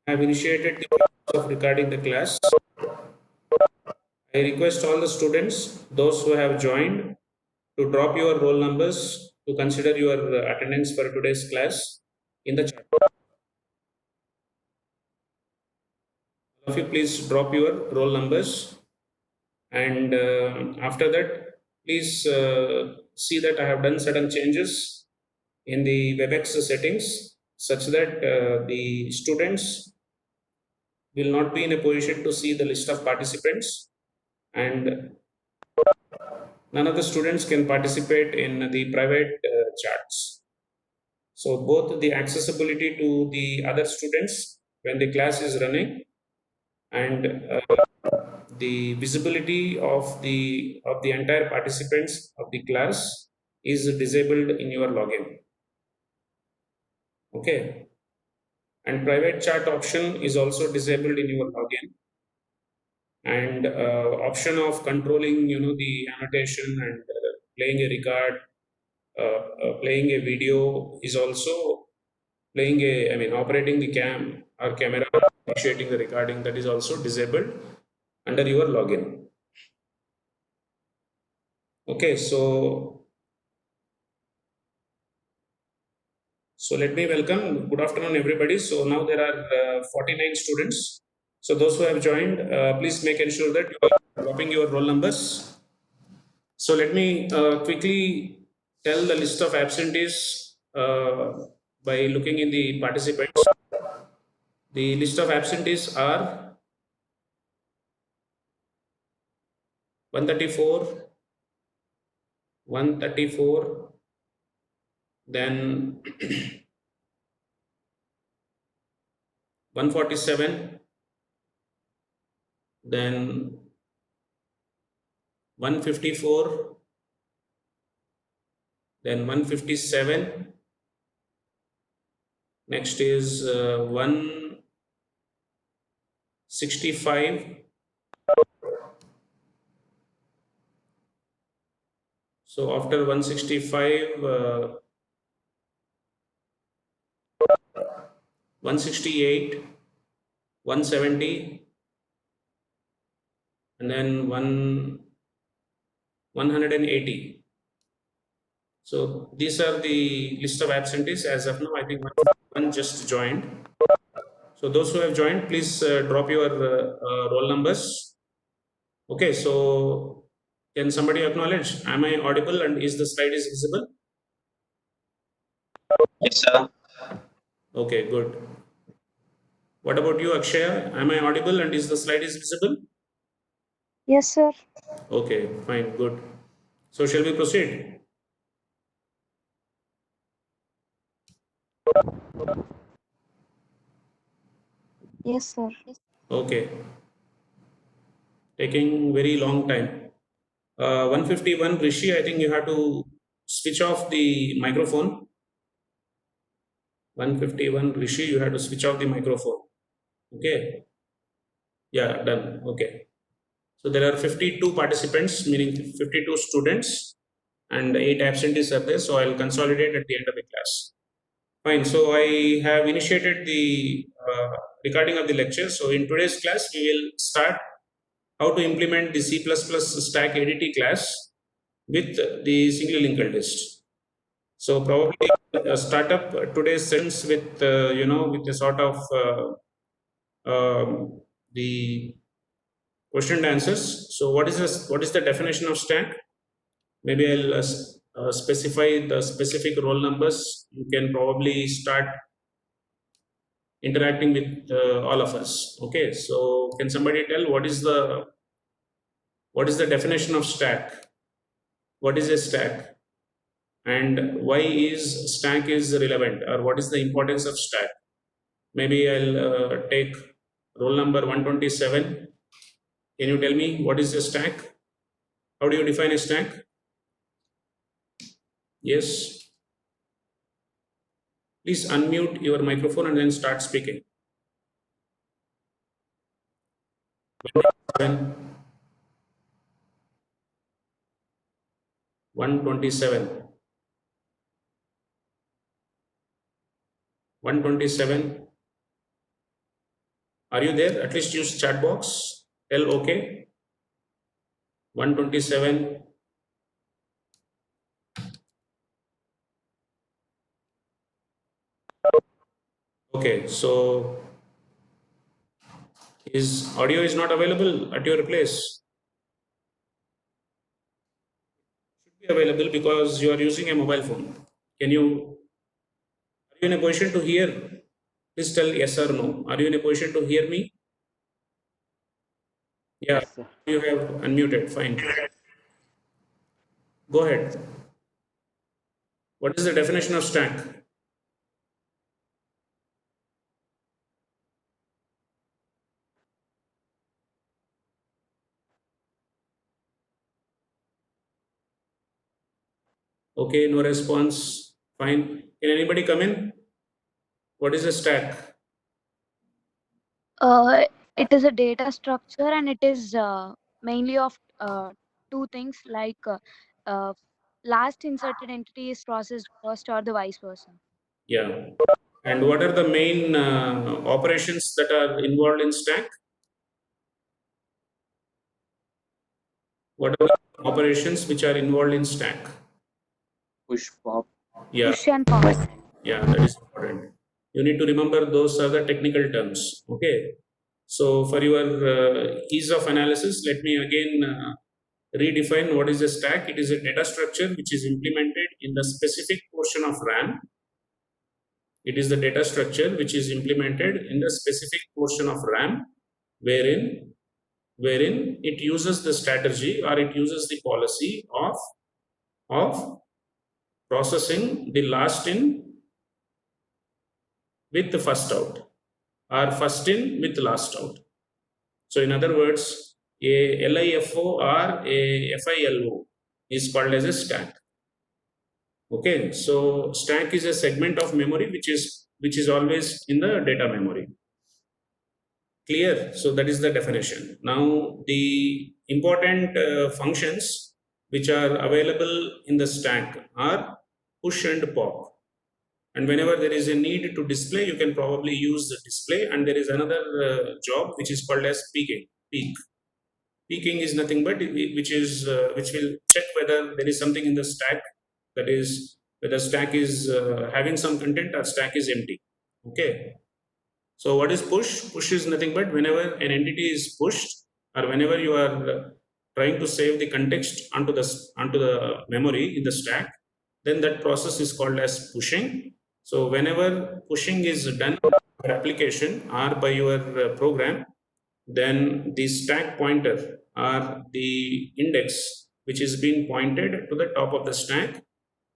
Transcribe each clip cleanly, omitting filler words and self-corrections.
I have initiated the process of recording the class. I request all the students, those who have joined, to drop your roll numbers to consider your attendance for today's class in the chat. All of you, please drop your roll numbers, and after that, please see that I have done certain changes in the WebEx settings such that the students will not be in a position to see the list of participants, and none of the students can participate in the private chats. So both the accessibility to the other students when the class is running, and the visibility of the entire participants of the class is disabled in your login. Okay, and private chat option is also disabled in your login, and option of controlling the annotation and playing a record, playing a video is also playing a, I mean, operating the cam or camera, initiating the recording, that is also disabled under your login. Okay, so let me welcome. Good afternoon, everybody. So now there are 49 students. So those who have joined, please make ensure that you are dropping your roll numbers. So let me quickly tell the list of absentees by looking in the participants. The list of absentees are 134, 134, then 147, then 154, then 157. Next is 165. So after 165, 168, 170, and then 180. So these are the list of absentees as of now. I think one just joined. So those who have joined, please drop your roll numbers. Okay, so can somebody acknowledge? Am I audible and is the slide is visible? Yes, sir. Okay, good. What about you, Akshaya? Am I audible and is the slide is visible? Yes, sir. Okay, fine, good. So shall we proceed? Yes, sir. Okay, taking very long time. 151, Rishi, I think you have to switch off the microphone. 151, Rishi, you have to switch off the microphone. Okay, yeah, done. Okay. So there are 52 participants, meaning 52 students, and 8 absentees are there. So I'll consolidate at the end of the class. Fine. So I have initiated the recording of the lecture. So in today's class, we will start how to implement the C++ stack ADT class with the single linked list. So probably start up today's sessions with with a sort of the question and answers. So what is the definition of stack? Maybe I'll specify the specific roll numbers. You can probably start interacting with all of us. Okay, so can somebody tell what is the definition of stack? What is a stack, and why is stack is relevant, or what is the importance of stack? Maybe I'll take roll number 127. Can you tell me what is a stack? How do you define a stack? Yes. Please unmute your microphone and then start speaking. 127. 127. Are you there? At least use chat box. Tell okay. 127. Okay, so is audio is not available at your place? Should be available because you are using a mobile phone. Are you in a position to hear? Please tell yes or no. Are you in a position to hear me? Yeah, Yes, sir. you have unmuted. Fine. Go ahead. What is the definition of stack? Okay, no response. Fine. Can anybody come in? What is a stack? It is a data structure and it is mainly of two things like last inserted entity is processed first or the vice versa. Yeah. And what are the main operations that are involved in stack? What are the operations which are involved in stack? Push pop. Yeah, Push and pop. yeah, that is important. You need to remember those are the technical terms. Okay. So for your ease of analysis, let me again redefine what is a stack. It is a data structure which is implemented in the specific portion of RAM. It is the data structure which is implemented in the specific portion of RAM wherein it uses the strategy or it uses the policy of processing the last in with the first out or first in with last out. So in other words, a LIFO or a FILO is called as a stack. Okay, so stack is a segment of memory which is always in the data memory. Clear? So that is the definition. Now the important functions which are available in the stack are push and pop. And whenever there is a need to display, you can probably use the display. And there is another job which is called as peeking. Peeking is nothing but which will check whether there is something in the stack, that is whether stack is having some content or stack is empty. Okay. So what is push? Push is nothing but whenever an entity is pushed or whenever you are trying to save the context onto the memory in the stack, then that process is called as pushing. So whenever pushing is done by your application or by your program, then the stack pointer or the index which is being pointed to the top of the stack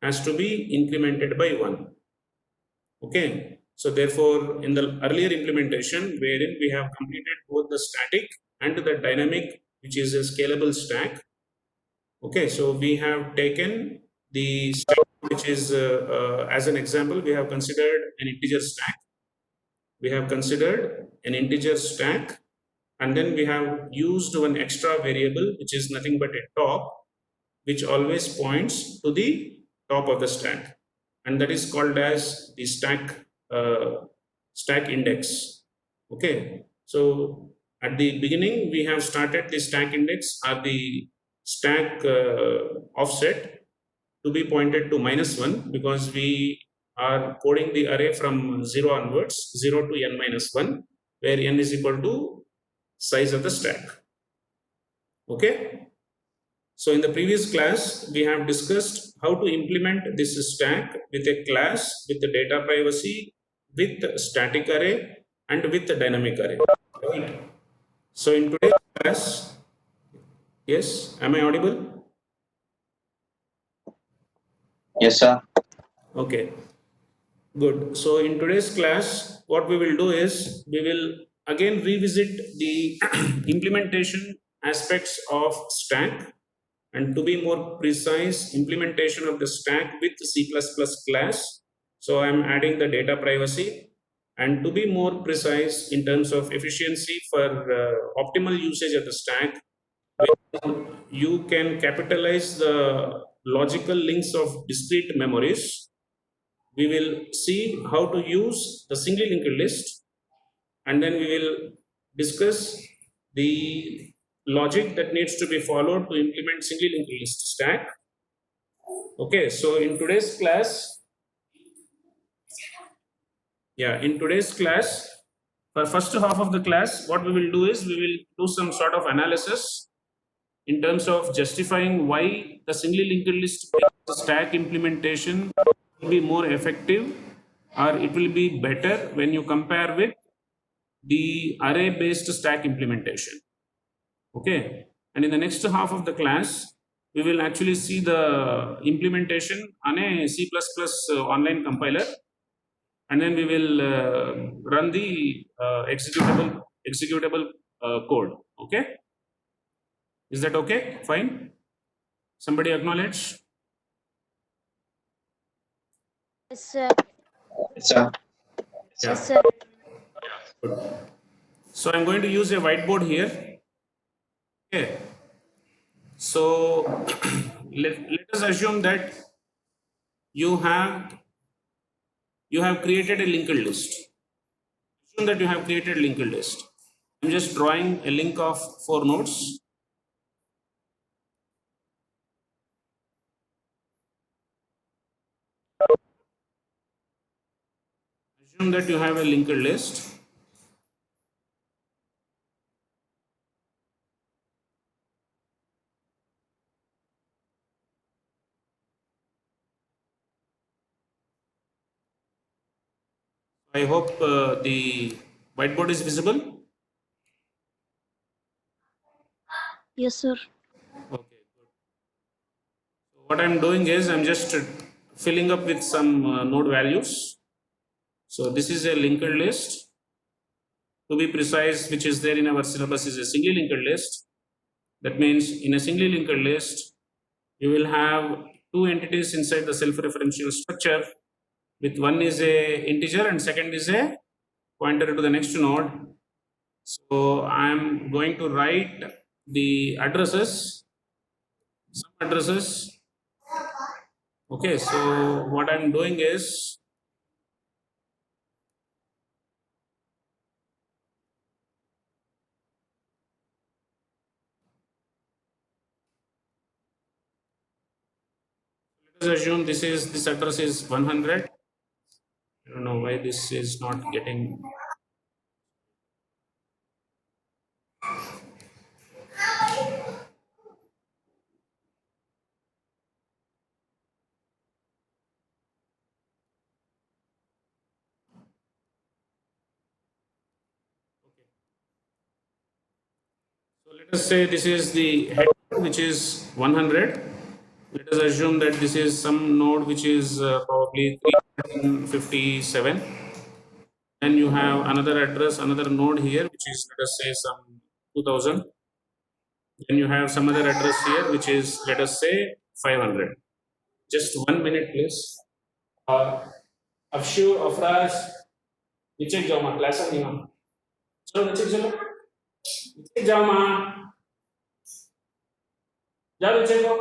has to be incremented by 1. Okay, so therefore in the earlier implementation wherein we have completed both the static and the dynamic, which is a scalable stack. Okay, so we have taken the stack which is as an example, we have considered an integer stack. We have considered an integer stack, and then we have used one extra variable which is nothing but a top, which always points to the top of the stack, and that is called as the stack index. Okay, so at the beginning we have started the stack index or the stack offset to be pointed to -1 because we are coding the array from 0 onwards, 0 to n minus 1, where n is equal to size of the stack. Okay. So in the previous class, we have discussed how to implement this stack with a class, with the data privacy, with static array, and with the dynamic array. Right. So in today's class, yes, am I audible? Yes, sir. Okay, good. So in today's class, what we will do is we will again revisit the implementation aspects of stack, and to be more precise, implementation of the stack with C++ class. So I'm adding the data privacy, and to be more precise in terms of efficiency for optimal usage of the stack, you can capitalize the logical links of discrete memories. We will see how to use the single linked list, and then we will discuss the logic that needs to be followed to implement single linked list stack. Okay, so in today's class, for first half of the class, what we will do is we will do some sort of analysis in terms of justifying why the single linked list stack implementation will be more effective, or it will be better when you compare with the array based stack implementation. Okay, and in the next half of the class, we will actually see the implementation on a C++ online compiler, and then we will run the executable code. Okay, is that okay? Fine. Somebody acknowledge. Yes, sir. Yes, sir. Yeah. Yes, sir. Good. So I'm going to use a whiteboard here. Okay. So let us assume that you have created a linked list. Assume that you have created a linked list. I'm just drawing a link of 4 nodes. Assume that you have a linked list. I hope the whiteboard is visible. Yes, sir. Okay, good. So what I'm doing is I'm just filling up with some node values. So this is a linked list. To be precise, which is there in our syllabus is a single linked list. That means in a single linked list, you will have 2 entities inside the self-referential structure, with one is a integer and second is a pointer to the next node. So I am going to write the addresses, some addresses. Okay, so what I'm doing is let us assume this address is 100. I don't know why this is not getting. So let us say this is the head which is 100. Let us assume that this is some node which is probably 357. Then you have another address, another node here, which is, let us say, some 2000. Then you have some other address here, which is, let us say, 500. Just 1 minute, please. Afshu, Afraj, नीचे जाओ माँ, class नहीं माँ. चलो नीचे चलो. नीचे जाओ माँ. जाओ नीचे को.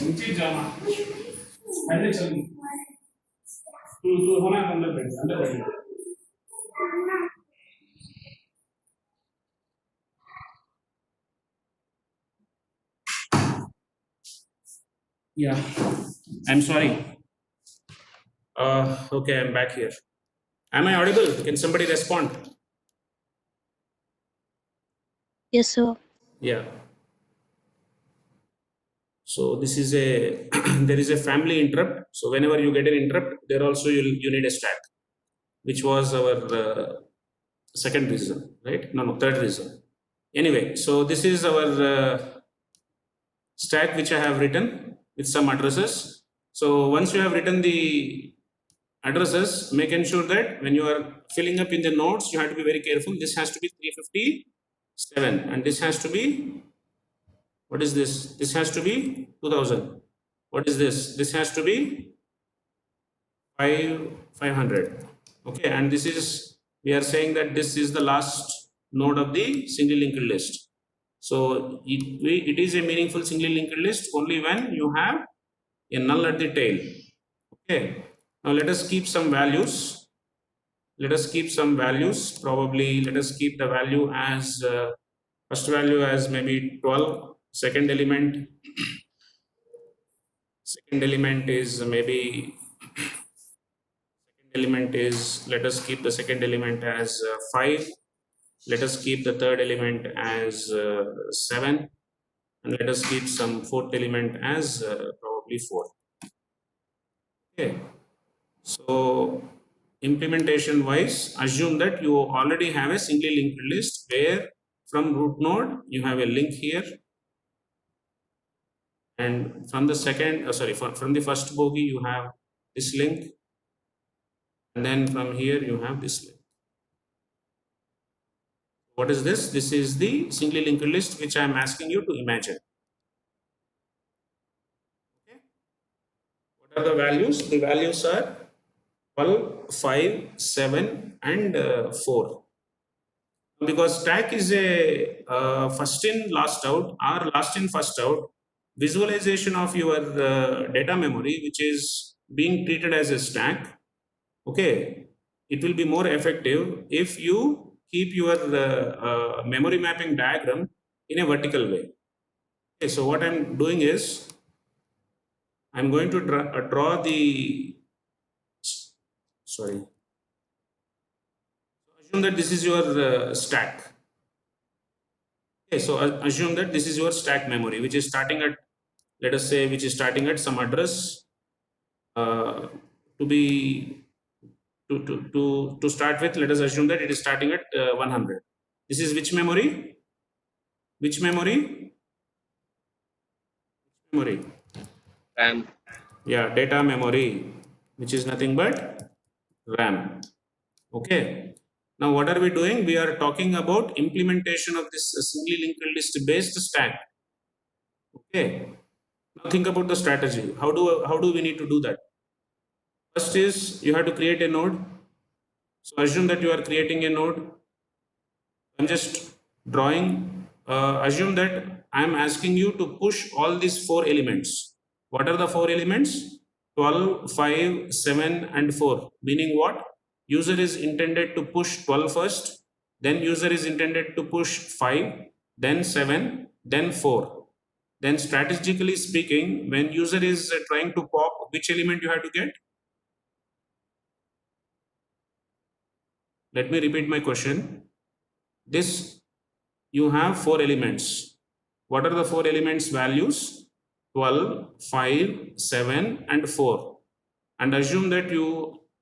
नीचे जाओ माँ. अंदर चलो. तू होना अंदर बैठ, अंदर बैठ. Yeah, I'm sorry. Okay, I'm back here. Am I audible? Can somebody respond? Yes, sir. Yeah. So this is a there is a family interrupt. So whenever you get an interrupt, there also you need a stack, which was our second reason, right? No, third reason. Anyway, so this is our stack which I have written with some addresses. So once you have written the addresses, make sure that when you are filling up in the nodes, you have to be very careful. This has to be 357 and this has to be, what is this? This has to be 2000. What is this? This has to be 500. Okay, and this is, we are saying that this is the last node of the single linked list. So it is a meaningful single linked list only when you have a null at the tail. Okay, now let us keep some values. Let us keep some values. Probably let us keep the value as first value as maybe 12. Second element is maybe let us keep the second element as 5. Let us keep the third element as 7, and let us keep some fourth element as probably 4. Okay, so implementation wise, assume that you already have a singly linked list where from root node you have a link here, and from the second from the first bogey you have this link, and then from here you have this link. What is this? This is the singly linked list which I am asking you to imagine. Okay, what are the values? The values are 12, 5, 7 and 4. Because stack is a first in last out or last in first out visualization of your data memory, which is being treated as a stack. Okay, it will be more effective if you keep your memory mapping diagram in a vertical way. Okay, so what I'm doing is I'm going to draw the sorry. Assume that this is your stack. Okay, so assume that this is your stack memory, which is starting at, let us say, which is starting at some address to start with. Let us assume that it is starting at 100. This is which memory? Which memory? Memory. RAM. Yeah, data memory, which is nothing but RAM. Okay. Now, what are we doing? We are talking about implementation of this singly linked list based stack. Okay. Now think about the strategy. How do we need to do that? First is you have to create a node. So assume that you are creating a node. I'm just drawing. Assume that I'm asking you to push all these 4 elements. What are the 4 elements? 12, 5, 7 and 4. Meaning what? User is intended to push 12 first, then user is intended to push 5, then 7, then 4. Then strategically speaking, when user is trying to pop, which element you have to get? Let me repeat my question. This, you have 4 elements. What are the 4 elements values? 12, 5, 7 and 4. And assume that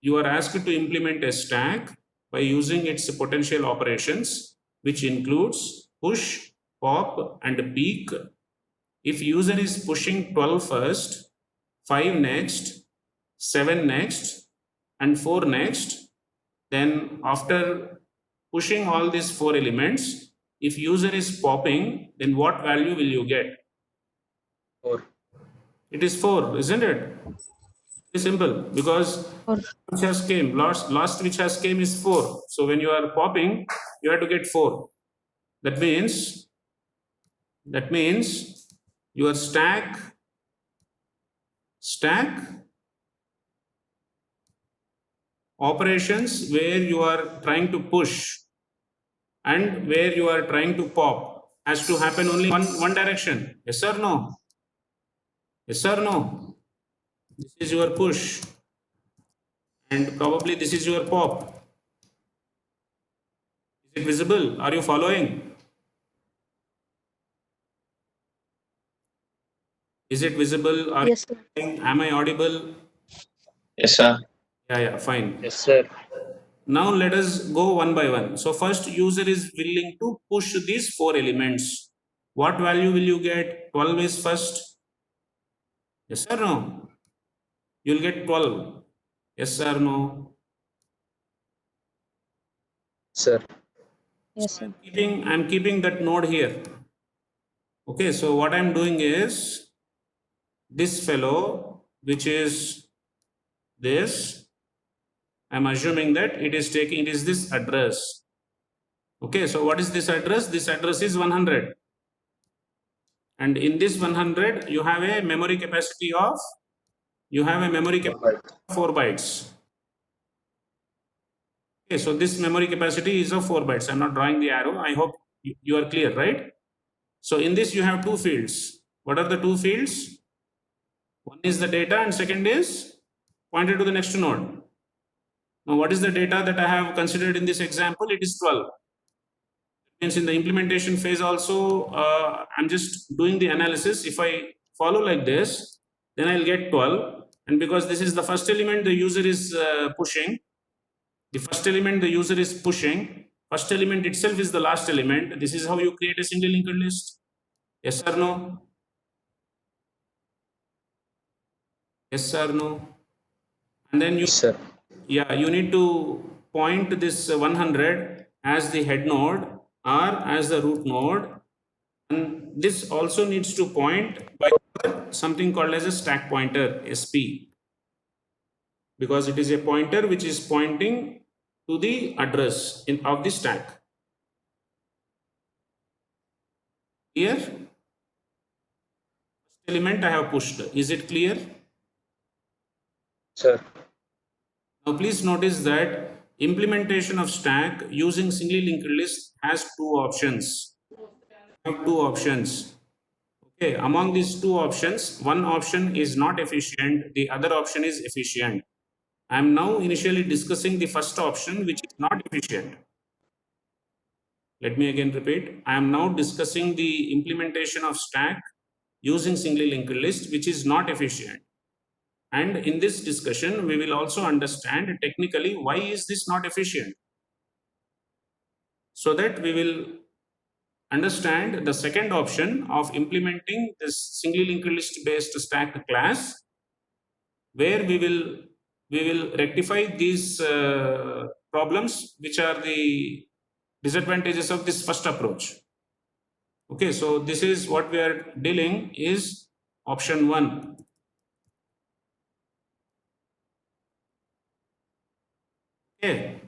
you are asked to implement a stack by using its potential operations, which includes push, pop and peek. If user is pushing 12 first, 5 next, 7 next and 4 next, then after pushing all these 4 elements, if user is popping, then what value will you get? 4. It is 4, isn't it? It's simple, because which has came last which has came is 4. So when you are popping, you have to get 4. That means your stack operations where you are trying to push and where you are trying to pop has to happen only one direction. Yes or no? Yes or no? This is your push and probably this is your pop. Is it visible? Are you following? Is it visible? Yes, sir. Am I audible? Yes, sir. Yeah, fine. Yes, sir. Now let us go one by one. So first, user is willing to push these 4 elements. What value will you get? 12 is first. Yes or no? You'll get 12. Yes or no? Sir. Yes, sir. I'm keeping that node here. Okay, so what I'm doing is this fellow, which is this, I'm assuming that it is this address. Okay, so what is this address? This address is 100. And in this 100, you have a memory capacity of You have a memory capacity of 4 bytes. Okay, so this memory capacity is of 4 bytes. I'm not drawing the arrow. I hope you are clear, right? So in this you have two fields. What are the two fields? One is the data and second is pointed to the next node. Now what is the data that I have considered in this example? It is 12. Means in the implementation phase also, I'm just doing the analysis. If I follow like this, then I'll get 12. And because this is the first element the user is pushing, the first element the user is pushing, first element itself is the last element. This is how you create a single linked list. Yes or no? Yes or no? And then you, Yes, sir. yeah, you need to point this 100 as the head node or as the root node, and this also needs to point by something called as a stack pointer, SP, because it is a pointer which is pointing to the address of the stack. Here, first element I have pushed. Is it clear? Sir. Now please notice that implementation of stack using singly linked list has two options. Okay, among these two options, one option is not efficient, the other option is efficient. I am now initially discussing the first option, which is not efficient. Let me again repeat. I am now discussing the implementation of stack using singly linked list, which is not efficient. And in this discussion, we will also understand technically why is this not efficient, so that we will understand the second option of implementing this singly linked list based stack class, where we will rectify these problems, which are the disadvantages of this first approach. Okay, so this is what we are dealing is option 1. Okay,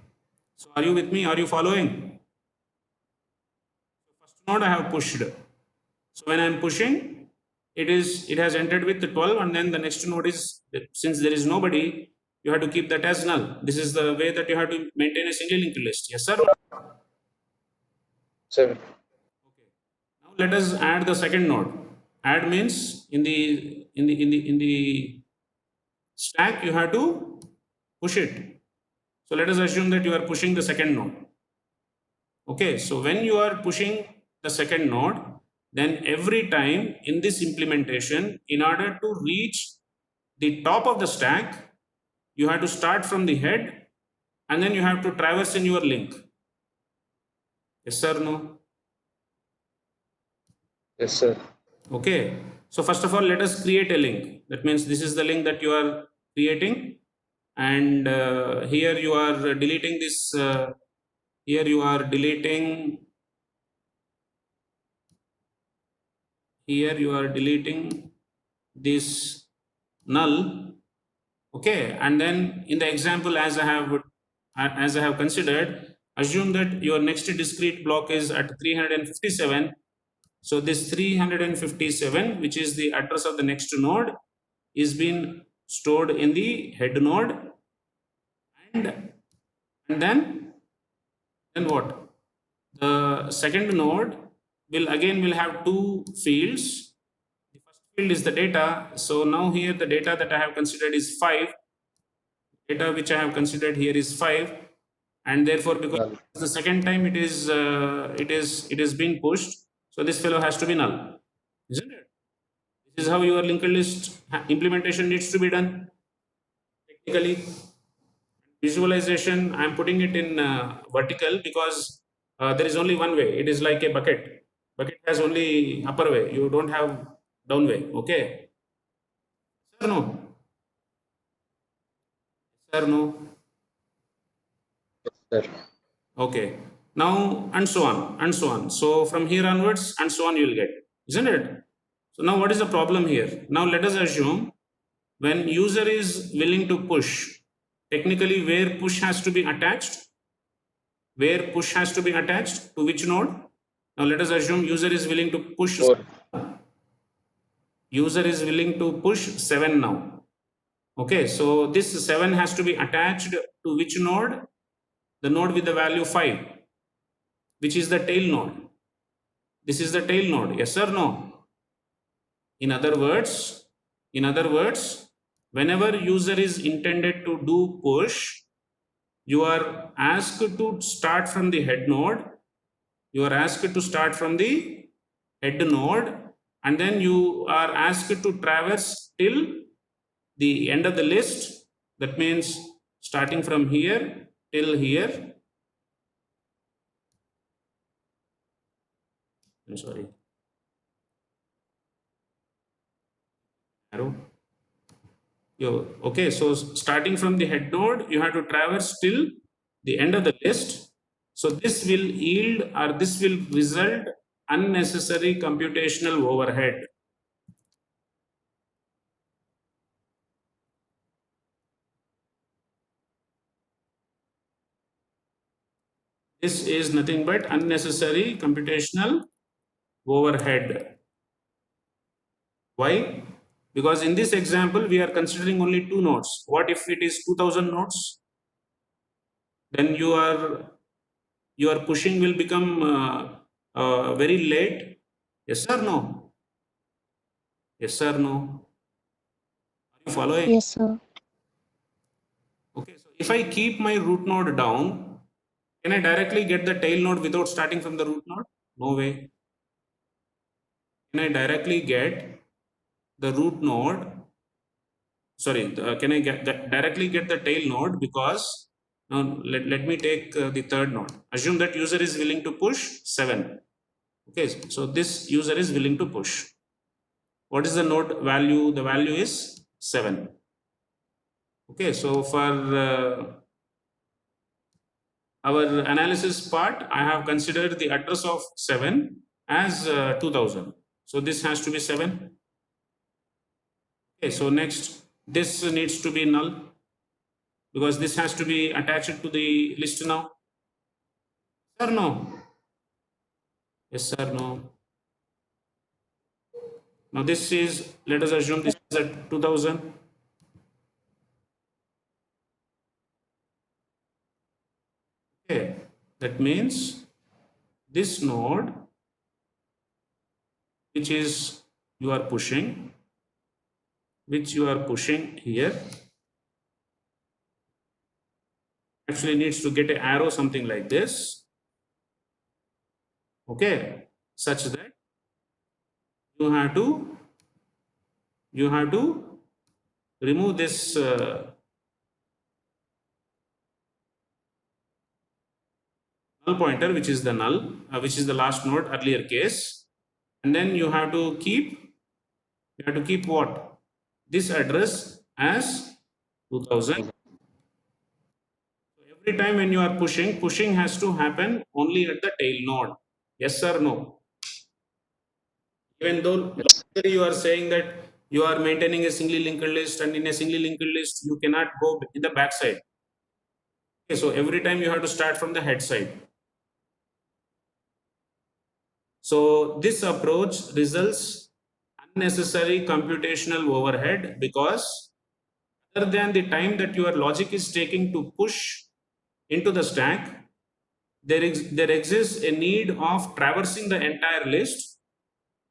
so are you with me? Are you following? First node I have pushed. So when I am pushing, it has entered with the 12, and then the next node is, since there is nobody, you have to keep that as null. This is the way that you have to maintain a single linked list. Yes, sir? Sir. Okay. Now let us add the second node. Add means in the stack you have to push it. So let us assume that you are pushing the second node. Okay, so when you are pushing the second node, then every time in this implementation, in order to reach the top of the stack, you have to start from the head and then you have to traverse in your link. Yes or no? Yes, sir. Okay, so first of all, let us create a link. That means this is the link that you are creating, and here you are deleting this. Here you are deleting. Here you are deleting this null. Okay, and then in the example, as I have considered, assume that your next discrete block is at 357. So this 357, which is the address of the next node, is being stored in the head node, and then what? The second node will have two fields. The first field is the data. So now here the data that I have considered is 5. Data which I have considered here is 5, and therefore because the second time it is being pushed, so this fellow has to be null, isn't it? This is how your linked list implementation needs to be done technically. Visualization, I am putting it in vertical because there is only one way. It is like a bucket. Bucket has only upper way. You don't have down way. Okay. Sir, no. Sir, no. Sir. Okay. Now, and so on, and so on. So from here onwards, and so on, you will get, isn't it? So now what is the problem here? Now let us assume when user is willing to push, technically where push has to be attached? Where push has to be attached? To which node? Now let us assume user is willing to push. 4. User is willing to push 7 now. Okay, so this 7 has to be attached to which node? The node with the value 5, which is the tail node. This is the tail node, yes or no? In other words, whenever user is intended to do push, you are asked to start from the head node. You are asked to start from the head node, and then you are asked to traverse till the end of the list. That means starting from here till here. I'm sorry. Arrow. Okay, so starting from the head node, you have to traverse till the end of the list. So this will yield, or this will result unnecessary computational overhead. This is nothing but unnecessary computational overhead. Why? Because in this example, we are considering only 2 nodes. What if it is 2000 nodes? Then your pushing will become very late. Yes or no? Yes or no? Are you following? Yes, sir. Okay, so if I keep my root node down, can I directly get the tail node without starting from the root node? No way. Can I directly get the root node? Sorry, can I directly get the tail node? Because now let me take the third node. Assume that user is willing to push 7. Okay, so this user is willing to push. What is the node value? The value is 7. Okay, so for our analysis part, I have considered the address of 7 as 2000. So this has to be 7. Okay, so next, this needs to be null because this has to be attached to the list now. Yes or no? Yes or no? Now this is, let us assume this is at 2000. Okay, that means this node, which is you are pushing, here, actually needs to get an arrow something like this. Okay, such that you have to remove this null pointer, which is the null, which is the last node earlier case, and then you have to keep what? This address as 2000. Every time when you are pushing has to happen only at the tail node. Yes or no? Even though you are saying that you are maintaining a singly linked list, and in a singly linked list you cannot go in the back side. Okay, so every time you have to start from the head side. So this approach results unnecessary computational overhead because other than the time that your logic is taking to push into the stack, there exists a need of traversing the entire list,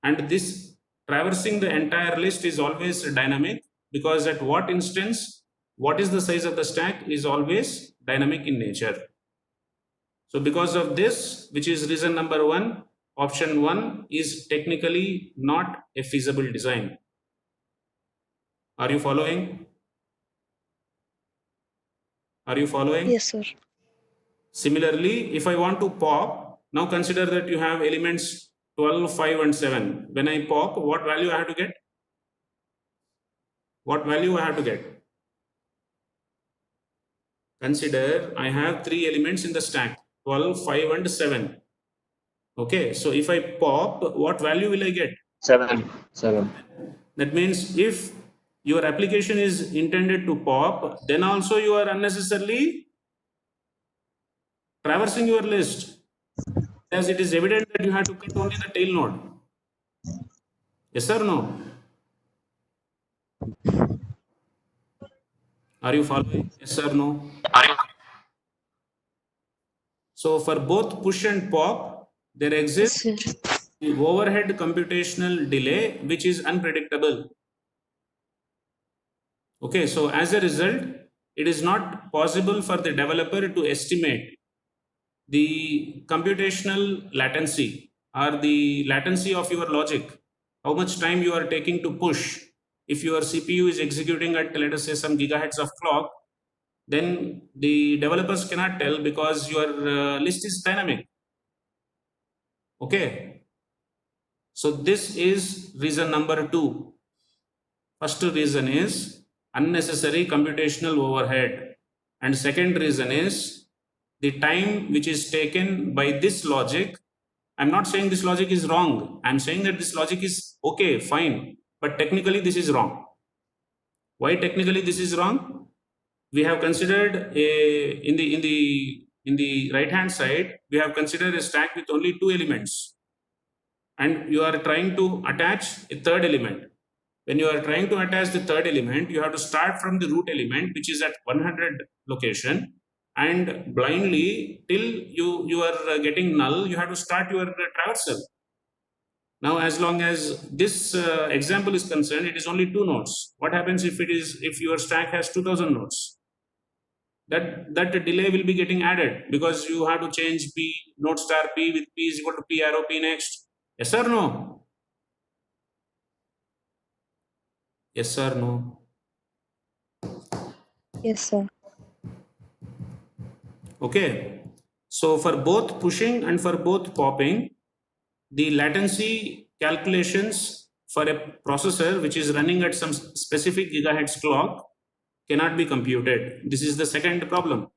and this traversing the entire list is always dynamic because at what instance, what is the size of the stack is always dynamic in nature. So because of this, which is reason number 1, option 1 is technically not a feasible design. Are you following? Are you following? Yes, sir. Similarly, if I want to pop, now consider that you have elements 12, 5 and 7. When I pop, what value I have to get? What value I have to get? Consider I have 3 elements in the stack, 12, 5 and 7. Okay, so if I pop, what value will I get? 7. That means if your application is intended to pop, then also you are unnecessarily traversing your list, as it is evident that you have to cut only the tail node. Yes or no? Are you following? Yes or no? So for both push and pop, there exists Yes, sir. the overhead computational delay, which is unpredictable. Okay, so as a result, it is not possible for the developer to estimate the computational latency or the latency of your logic, how much time you are taking to push. If your CPU is executing at, let us say, some gigahertz of clock, then the developers cannot tell because your list is dynamic. Okay, so this is reason number 2. First reason is unnecessary computational overhead, and second reason is the time which is taken by this logic. I'm not saying this logic is wrong, I'm saying that this logic is okay, fine, but technically this is wrong. Why technically this is wrong? We have considered in the right hand side, we have considered a stack with only 2 elements, and you are trying to attach a third element. When you are trying to attach the third element, you have to start from the root element, which is at 100 location, and blindly till you are getting null, you have to start your traversal. Now, as long as this example is concerned, it is only 2 nodes. What happens if your stack has 2000 nodes? That delay will be getting added because you have to change p node star p with p is equal to p arrow p next. Yes or no? Yes or no? Yes, sir. Okay. So for both pushing and for both popping, the latency calculations for a processor which is running at some specific gigahertz clock cannot be computed. This is the second problem.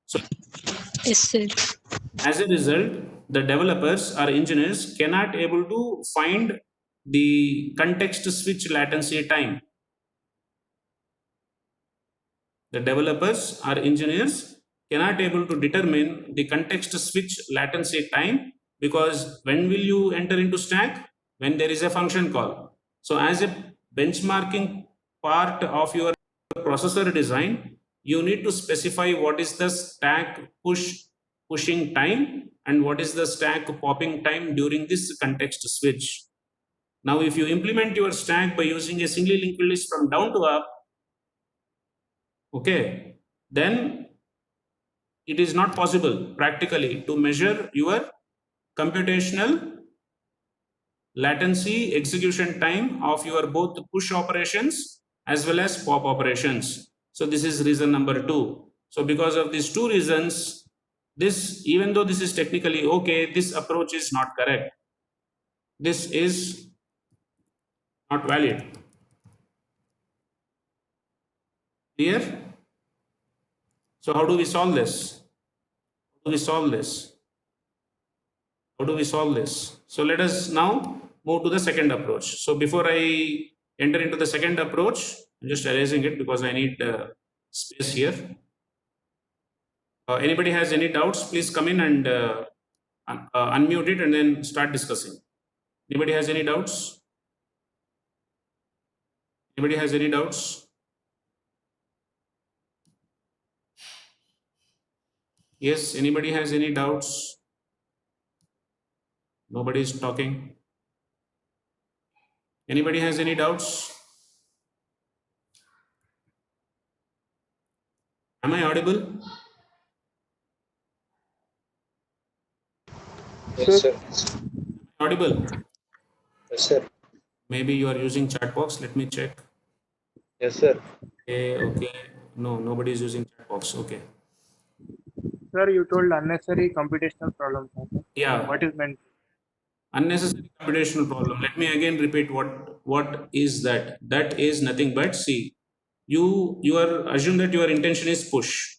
So Yes, sir. as a result, the developers or engineers cannot able to find the context switch latency time. The developers or engineers cannot able to determine the context switch latency time, because when will you enter into stack? When there is a function call. So as a benchmarking part of your processor design, you need to specify what is the stack pushing time and what is the stack popping time during this context switch. Now, if you implement your stack by using a singly linked list from down to up, okay, then it is not possible practically to measure your computational latency execution time of your both push operations as well as pop operations. So this is reason number 2. So because of these 2 reasons, this, even though this is technically okay, this approach is not correct. This is not valid. Clear? So how do we solve this? How do we solve this? How do we solve this? So let us now move to the second approach. So before I enter into the second approach, I'm just erasing it because I need space here. Anybody has any doubts, please come in and unmute it and then start discussing. Anybody has any doubts? Anybody has any doubts? Yes, anybody has any doubts? Nobody is talking. Anybody has any doubts? Am I audible? Yes, sir. Audible? Yes, sir. Maybe you are using chat box. Let me check. Yes, sir. Okay. No, nobody is using chat box. Okay. Sir, you told unnecessary computational problems. Yeah. What is meant? Unnecessary computational problem. Let me again repeat what is that. That is nothing but, see, you are assume that your intention is push.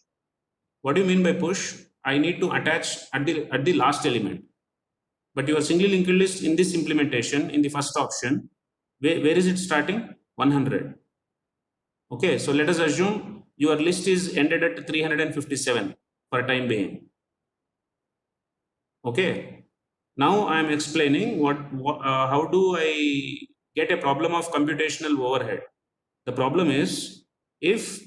What do you mean by push? I need to attach at the last element. But your singly linked list in this implementation, in the first option, where is it starting? 100. Okay, so let us assume your list is ended at 357 for time being. Okay, now I am explaining how do I get a problem of computational overhead. The problem is, if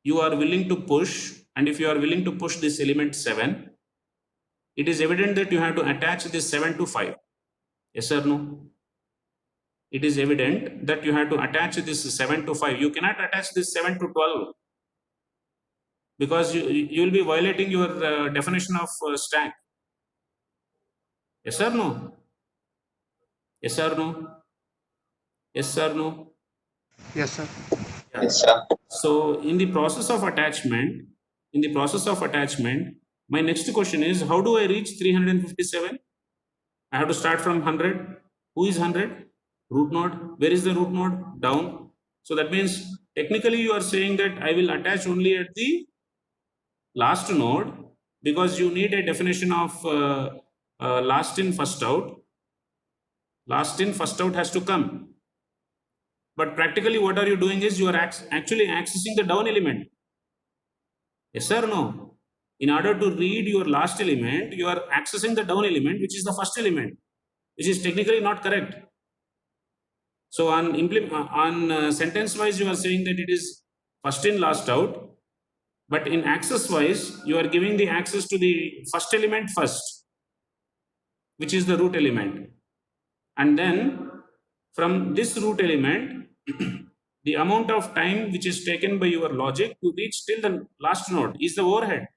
you are willing to push, and if you are willing to push this element 7, it is evident that you have to attach this 7 to 5. Yes or no? It is evident that you have to attach this 7 to 5. You cannot attach this 7 to 12 because you will be violating your definition of stack. Yes or no? Yes or no? Yes or no? Yes, sir. Yeah. Yes, sir. So in the process of attachment, my next question is, how do I reach 357? I have to start from 100. Who is 100? Root node. Where is the root node? Down. So that means technically you are saying that I will attach only at the last node because you need a definition of last in, first out. Last in, first out has to come. But practically what are you doing is you are actually accessing the down element. Yes or no? In order to read your last element, you are accessing the down element, which is the first element, which is technically not correct. So on sentence wise, you are saying that it is first in, last out, but in access wise, you are giving the access to the first element first, which is the root element, and then from this root element, the amount of time which is taken by your logic to reach till the last node is the overhead.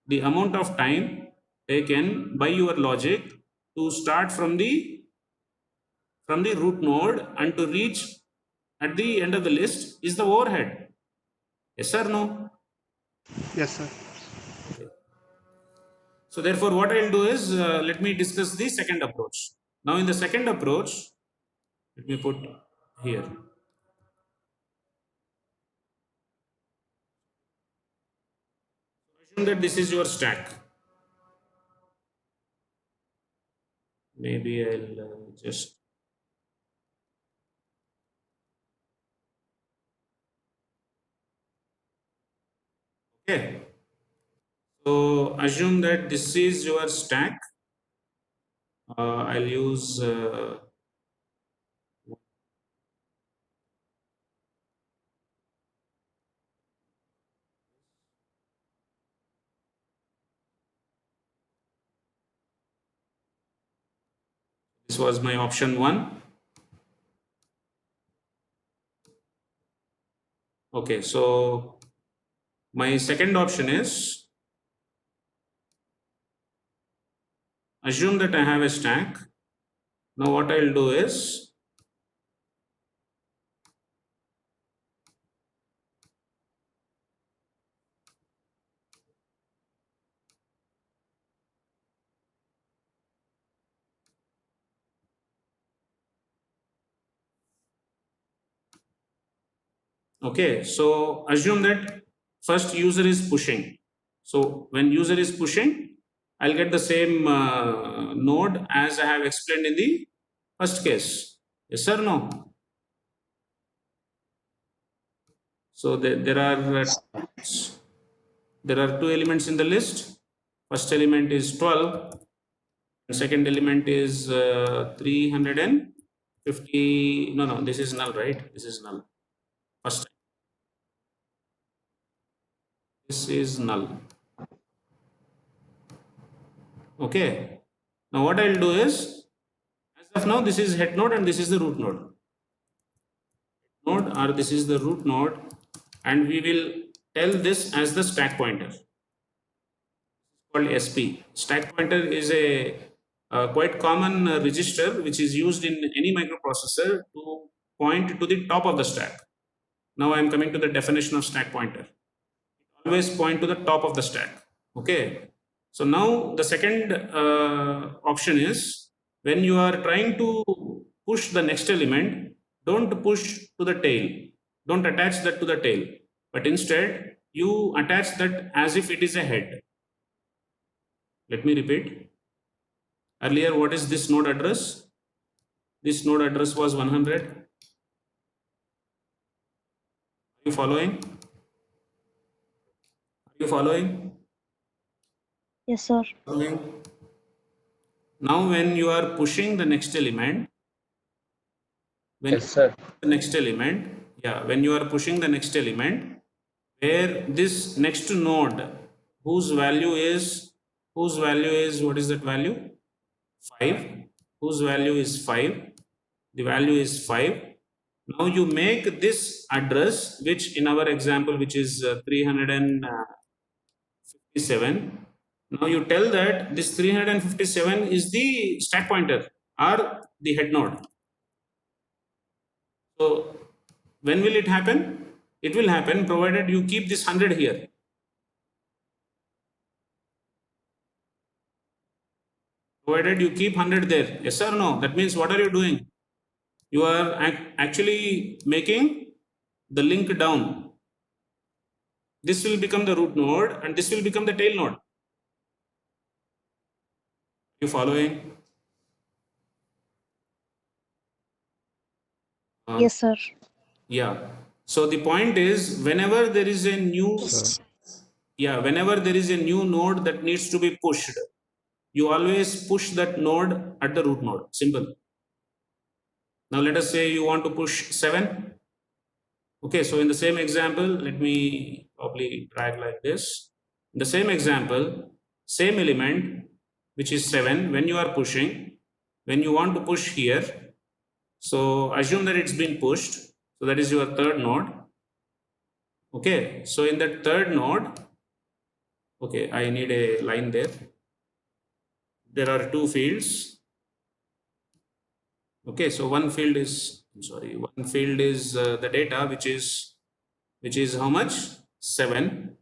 The amount of time taken by your logic to start from the root node and to reach at the end of the list is the overhead. Yes or no? Yes, sir. So therefore what I will do is, let me discuss the second approach. Now in the second approach, let me put here. Assume that this is your stack. Maybe I'll just okay. So assume that this is your stack. I'll use this was my option 1. Okay, so my second option is, assume that I have a stack. Now what I'll do is, okay, so assume that first user is pushing. So when user is pushing, I'll get the same node as I have explained in the first case. Yes or no? So there are 2 elements in the list. First element is 12. And second element is 350. No, this is null, right? This is null. First, this is null. Okay. Now what I'll do is, as of now, this is head node and this is the root node. Or this is the root node, and we will tell this as the stack pointer. Called SP. Stack pointer is a quite common register which is used in any microprocessor to point to the top of the stack. Now I am coming to the definition of stack pointer. Always point to the top of the stack. Okay. So now the second option is, when you are trying to push the next element, don't push to the tail. Don't attach that to the tail, but instead you attach that as if it is a head. Let me repeat. Earlier, what is this node address? This node address was 100. Are you following? Are you following? Yes, sir. Following. Now, when you are pushing the next element, Yes, sir. the next element, Yeah, when you are pushing the next element, where this next node, whose value is, what is that value? 5. Whose value is 5? The value is 5. Now you make this address, which in our example, which is 357. Now you tell that this 357 is the stack pointer or the head node. So when will it happen? It will happen provided you keep this 100 here. Provided you keep 100 there. Yes or no? That means what are you doing? You are actually making the link down. This will become the root node and this will become the tail node. You following? Yes, sir. Yeah. So the point is, whenever there is a new, whenever there is a new node that needs to be pushed, you always push that node at the root node. Simple. Now let us say you want to push 7. Okay, so in the same example, let me probably drag like this. In the same example, same element, which is 7, when you are pushing, when you want to push here, so assume that it's been pushed. So that is your third node. Okay, so in that third node, okay, I need a line there. There are 2 fields. Okay, so one field is, one field is the data, which is how much? 7.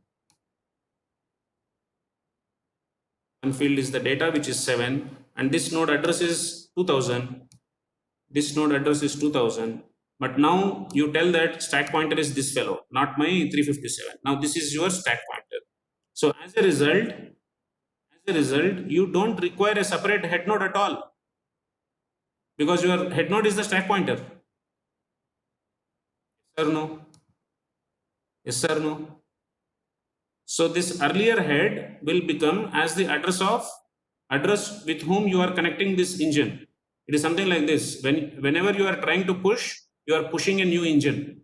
One field is the data, which is 7, and this node address is 2000. This node address is 2000. But now you tell that stack pointer is this fellow, not my 357. Now this is your stack pointer. So as a result, you don't require a separate head node at all, because your head node is the stack pointer. Yes or no? Yes or no? So this earlier head will become as the address with whom you are connecting this engine. It is something like this. Whenever you are trying to push, you are pushing a new engine.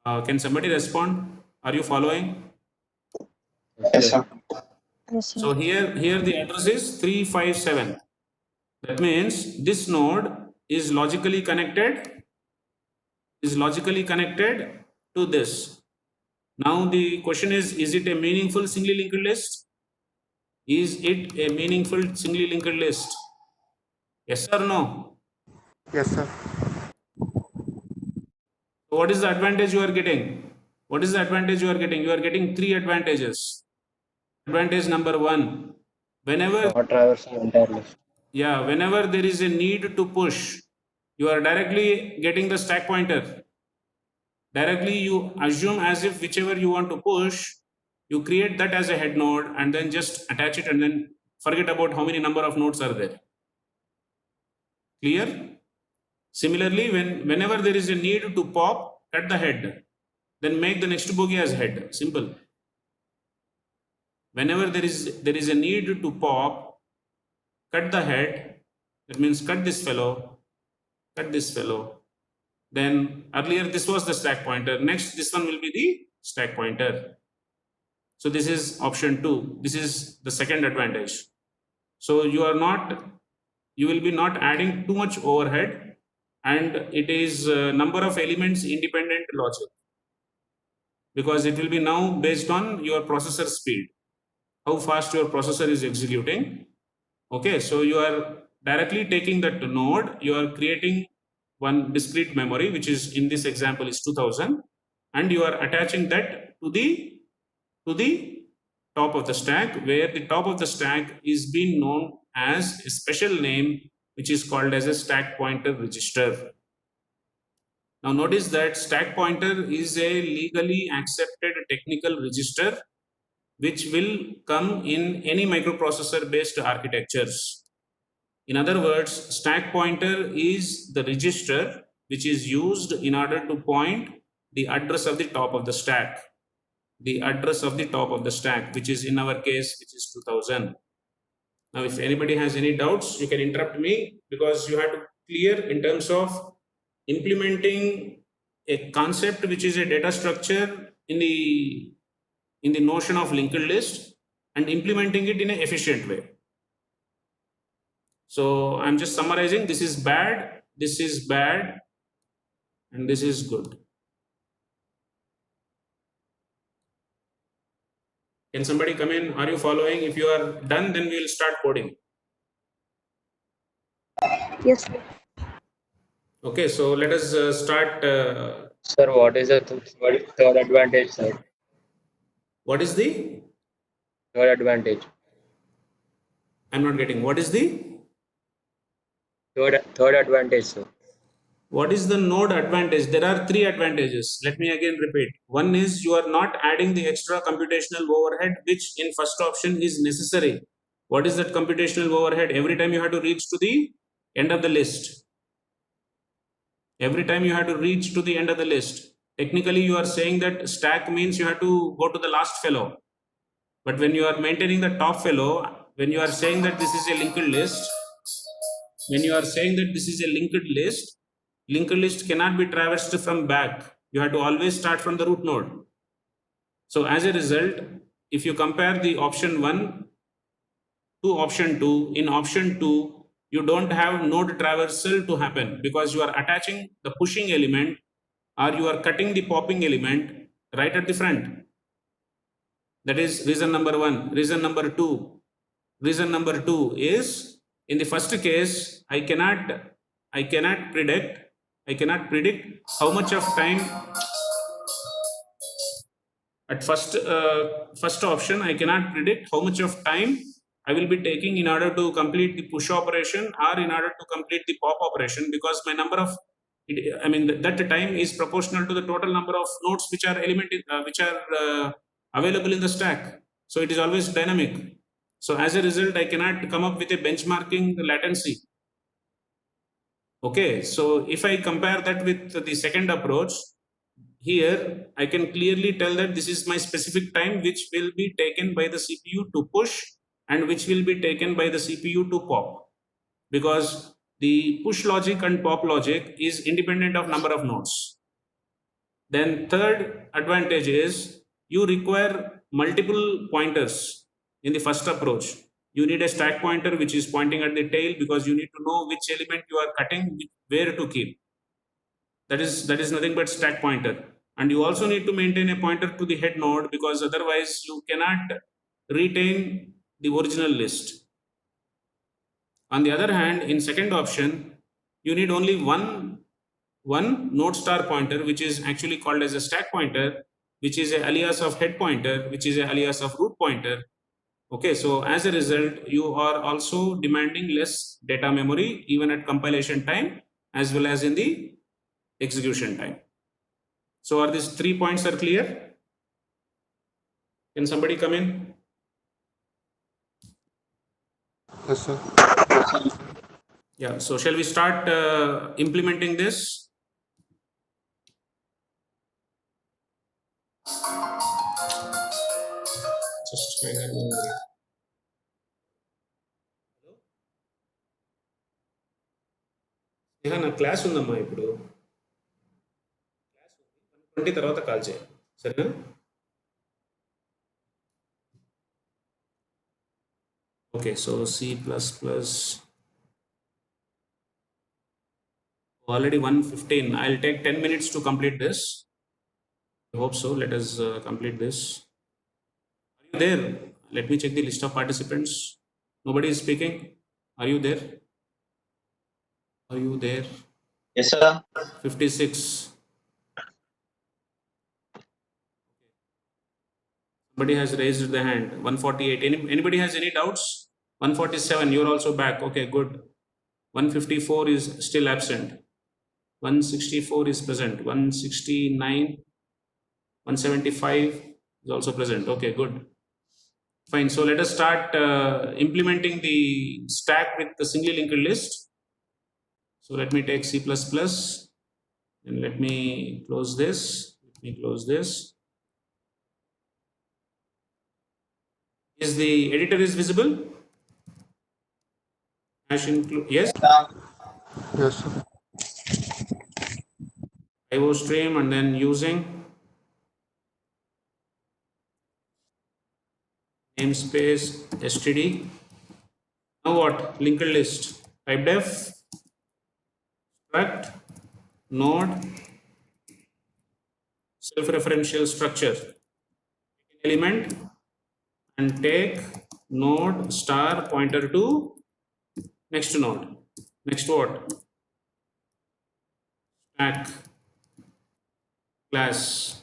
Can somebody respond? Are you following? Yes, sir. Yes, sir. So here the address is 357. That means this node is logically connected to this. Now the question is it a meaningful singly linked list? Is it a meaningful singly linked list? Yes or no? Yes, sir. So what is the advantage you are getting? What is the advantage you are getting? You are getting 3 advantages. Advantage number 1, whenever Not traversing entire list. whenever there is a need to push, you are directly getting the stack pointer. Directly you assume as if whichever you want to push, you create that as a head node and then just attach it and then forget about how many number of nodes are there. Clear? Similarly, whenever there is a need to pop, cut the head, then make the next bogey as head. Simple. Whenever there is a need to pop, cut the head, that means cut this fellow, then earlier this was the stack pointer, next this one will be the stack pointer. So this is option 2. This is the second advantage. So you will be not adding too much overhead, and it is number of elements independent logic, because it will be now based on your processor speed, how fast your processor is executing. Okay, so you are directly taking that node, you are creating one discrete memory, which is in this example is 2000, and you are attaching that to the top of the stack, where the top of the stack is being known as a special name, which is called as a stack pointer register. Now notice that stack pointer is a legally accepted technical register which will come in any microprocessor based architectures. In other words, stack pointer is the register which is used in order to point the address of the top of the stack. The address of the top of the stack, which is in our case, which is 2000. Now, if anybody has any doubts, you can interrupt me, because you have to clear in terms of implementing a concept which is a data structure in the notion of linked list and implementing it in an efficient way. So I'm just summarizing. This is bad, this is bad, and this is good. Can somebody come in? Are you following? If you are done, then we will start coding. Yes. Okay, so let us start. Sir, what is the third advantage, sir? What is the? Third advantage. I'm not getting. What is the? Third advantage, sir. What is the node advantage? There are three advantages. Let me again repeat. One is you are not adding the extra computational overhead, which in first option is necessary. What is that computational overhead? Every time you have to reach to the end of the list. Every time you have to reach to the end of the list. Technically, you are saying that stack means you have to go to the last fellow. But when you are maintaining the top fellow, when you are saying that this is a linked list, linked list cannot be traversed from back. You have to always start from the root node. So as a result, if you compare the option 1 to option 2, in option 2, you don't have node traversal to happen because you are attaching the pushing element or you are cutting the popping element right at the front. That is reason number 1. Reason number 2 is, in the first case, I cannot predict how much of time at first option. I cannot predict how much of time I will be taking in order to complete the push operation or in order to complete the pop operation, because my number of that time is proportional to the total number of nodes which are available in the stack. So it is always dynamic. So as a result, I cannot come up with a benchmarking latency. Okay, so if I compare that with the second approach, here I can clearly tell that this is my specific time which will be taken by the CPU to push and which will be taken by the CPU to pop, because the push logic and pop logic is independent of number of nodes. Then third advantage is you require multiple pointers. In the first approach, you need a stack pointer which is pointing at the tail, because you need to know which element you are cutting, where to keep. That is nothing but stack pointer. And you also need to maintain a pointer to the head node, because otherwise you cannot retain the original list. On the other hand, in second option, you need only one node star pointer, which is actually called as a stack pointer, which is a alias of head pointer, which is a alias of root pointer. Okay, so as a result, you are also demanding less data memory even at compilation time as well as in the execution time. So are these 3 points are clear? Can somebody come in? Yes, sir. Yeah, so shall we start implementing this? Just hang on a minute. నా class ఉందమ్మా ఇప్పుడు. 20 తర్వాత call చేయి, సరేనా? Okay, so C++. Already 1:15. I'll take 10 minutes to complete this. I hope so. Let us complete this. Are you there? Let me check the list of participants. Nobody is speaking. Are you there? Are you there? Yes, sir. 56. Somebody has raised the hand. 148. Anybody has any doubts? 147. You're also back. Okay, good. 154 is still absent. 164 is present. 169, 175 is also present. Okay, good. Fine. So let us start implementing the stack with the singly linked list. So let me take C++ and let me close this. Let me close this. Is the editor is visible? Hash include, yes? Yes, sir. IO stream and then using namespace std. Now what? Linked list. Type def struct node self-referential structure element and take node star pointer to next node. Next what? Stack class.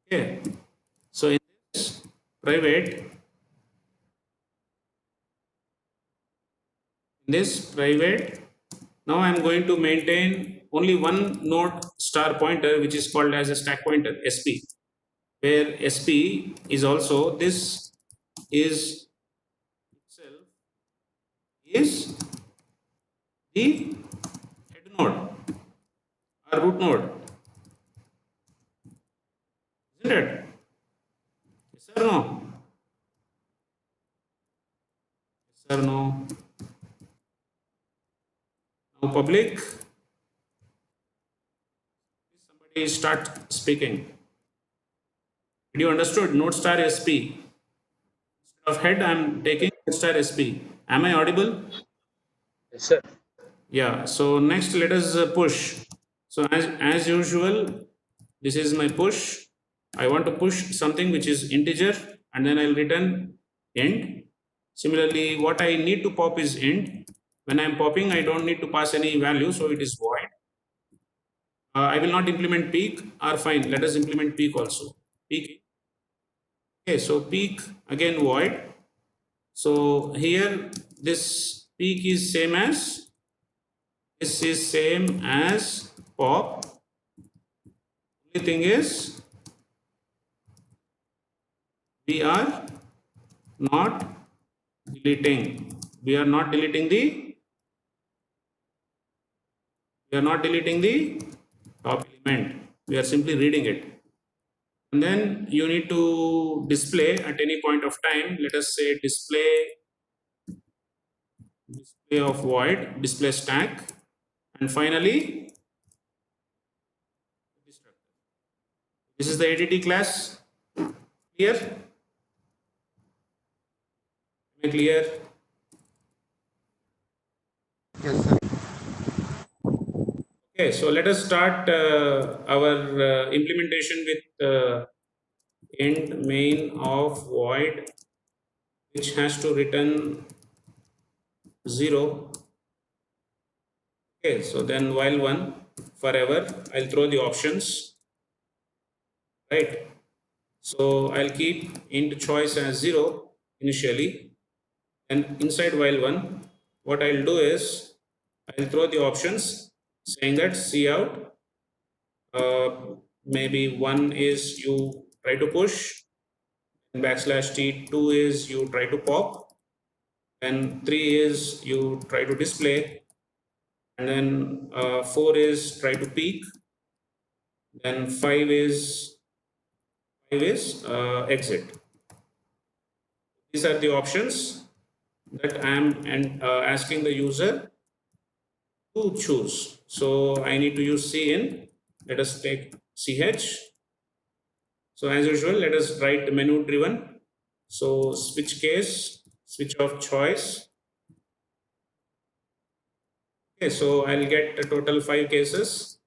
Okay. So in this private, now I am going to maintain only one node star pointer, which is called as a stack pointer SP, where SP is also this is itself is the head node or root node, isn't it? Yes or no? Yes or no? Now public, somebody start speaking. Did you understood? Node star SP. Instead of head, I am taking node star SP. Am I audible? Yes, sir. Yeah. So next, let us push. So as usual, this is my push. I want to push something which is integer, and then I'll return int. Similarly, what I need to pop is int. When I'm popping, I don't need to pass any value, so it is void. I will not implement peak, or fine, let us implement peak also. Peak. Okay, so peak again void. So here this peak is same as pop. Only thing is we are not deleting. We are not deleting the top element. We are simply reading it. And then you need to display at any point of time. Let us say display of void, display stack, and finally this is the ADT class. Clear? Am I clear? Yes, sir. Okay, so let us start our implementation with int main of void, which has to return 0. Okay, so then while 1 forever, I'll throw the options, right? So I'll keep int choice as 0 initially, and inside while 1, what I'll do is I'll throw the options saying that cout, maybe 1 is you try to push, and \t, 2 is you try to pop, and 3 is you try to display, and then 4 is try to peek, then 5 is exit. These are the options that I am asking the user to choose. So I need to use cin. Let us take ch. So as usual, let us write menu driven. So switch case, switch of choice. Okay, so I'll get a total 5 cases.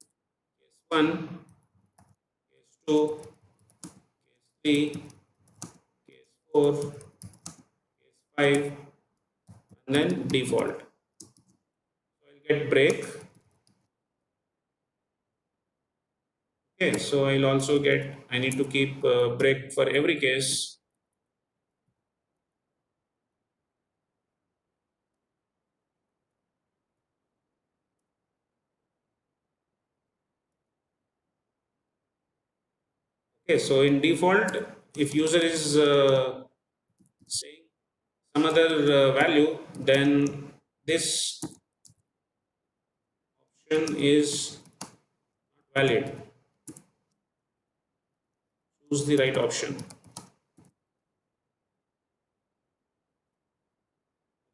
Case 1, case 2, case 3, case 4, case 5, and then default. So I'll get break. Okay, so I'll also get, I need to keep break for every case. Okay, so in default, if user is saying some other value, then this option is not valid. Choose the right option.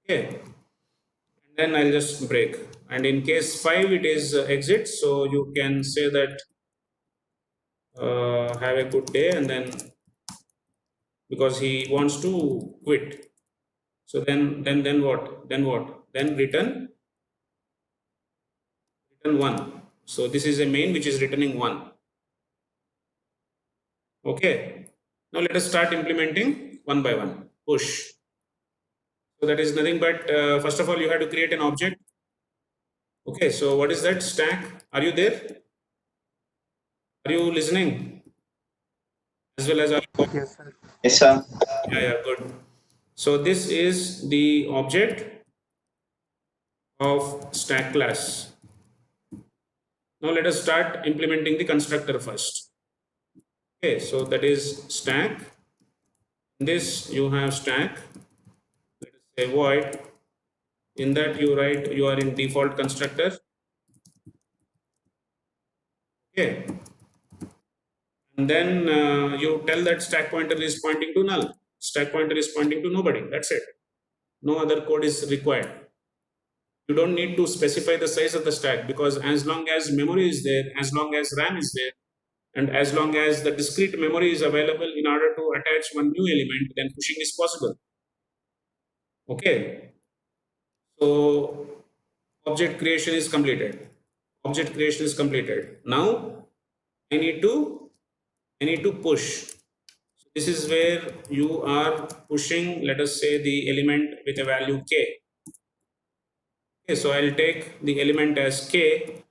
Okay, and then I'll just break. and in case 5 it is exit, so you can say that have a good day, and then because he wants to quit, so then what, then return 1. So this is a main which is returning 1. Okay, now let us start implementing one by one. Push. So that is nothing but first of all you have to create an object. Okay, so what is that? Stack. Are you there? Are you listening? As well as are you? Yes, sir. Yes, sir. Yeah, good. So this is the object of stack class. Now let us start implementing the constructor first. Okay, so that is stack. In this you have stack. Let us say void. In that you write you are in default constructor. Okay, and then you tell that stack pointer is pointing to null. Stack pointer is pointing to nobody. That's it. No other code is required. You don't need to specify the size of the stack, because as long as memory is there, as long as RAM is there, and as long as the discrete memory is available in order to attach one new element, then pushing is possible. Okay, so object creation is completed. Object creation is completed. Now I need to push. So this is where you are pushing, let us say, the element with a value k. Okay, so I'll take the element as k,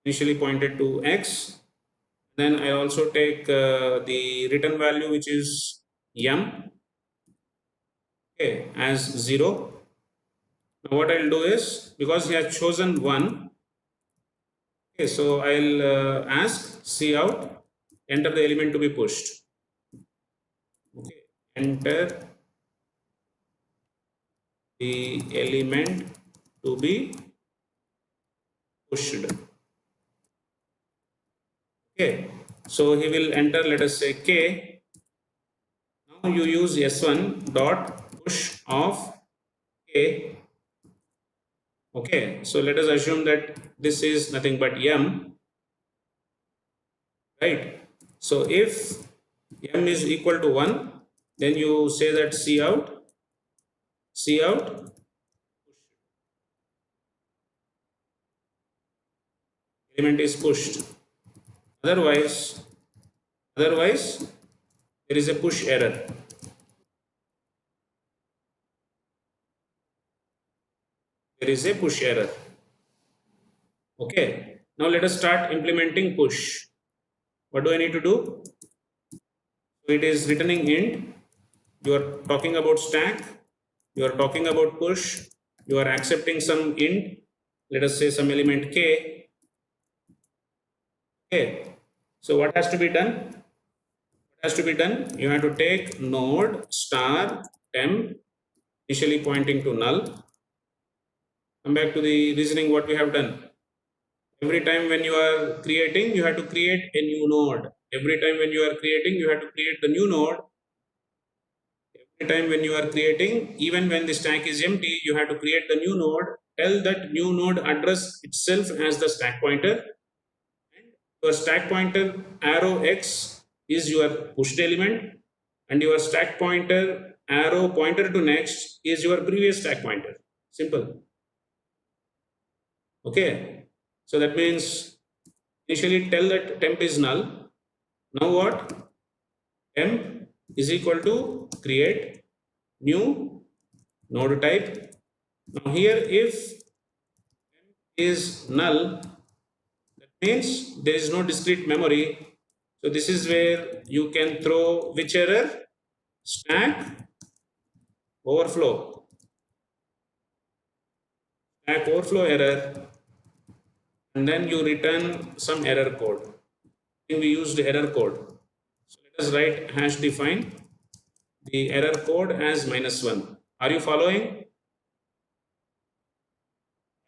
initially pointed to x. Then I also take the return value, which is m, okay, as 0. Now what I'll do is, because he has chosen 1, okay, so I'll ask cout, enter the element to be pushed. Okay, enter the element to be pushed. Okay, so he will enter, let us say, k. Now you use s1 dot push of k. Okay, so let us assume that this is nothing but m, right? So if m is equal to 1, then you say that cout element is pushed. Otherwise there is a push error. There is a push error. Okay, now let us start implementing push. What do I need to do? So it is returning int. You are talking about stack. You are talking about push. You are accepting some int. Let us say some element k. Okay. So what has to be done? What has to be done? You have to take node star temp, initially pointing to null. Come back to the reasoning what we have done. Every time when you are creating, you have to create a new node. Every time when you are creating, you have to create the new node. Every time when you are creating, even when the stack is empty, you have to create the new node. Tell that new node address itself as the stack pointer. Your stack pointer arrow x is your pushed element, and your stack pointer arrow pointer to next is your previous stack pointer. Simple. Okay, so that means initially tell that temp is null. Now what? Temp is equal to create new node type. Now here if temp is null, that means there is no discrete memory. So this is where you can throw which error? Stack overflow. Stack overflow error, and then you return some error code. We used error code. So let us write hash define the error code as -1. Are you following?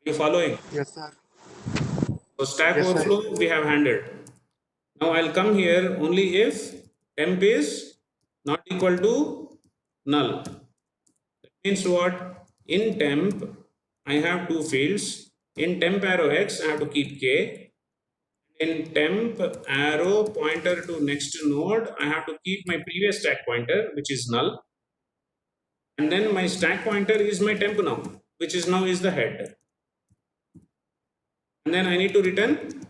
Are you following? Yes, sir. So stack Yes, sir. overflow we have handled. Now I'll come here only if temp is not equal to null. That means what? In temp, I have two fields. In temp arrow x, I have to keep k. In temp arrow pointer to next node, I have to keep my previous stack pointer, which is null. And then my stack pointer is my temp now, which is now is the head. And then I need to return 1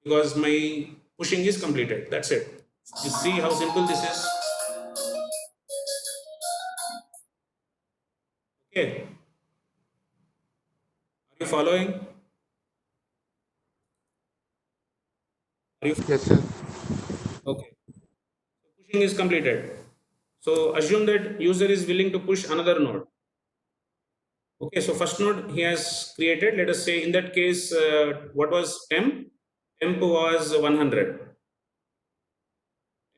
because my pushing is completed. That's it. You see how simple this is? Okay. Are you following? Are you? Yes, sir. Okay. Pushing is completed. So assume that user is willing to push another node. Okay, so first node he has created. Let us say in that case, what was temp? Temp was 100.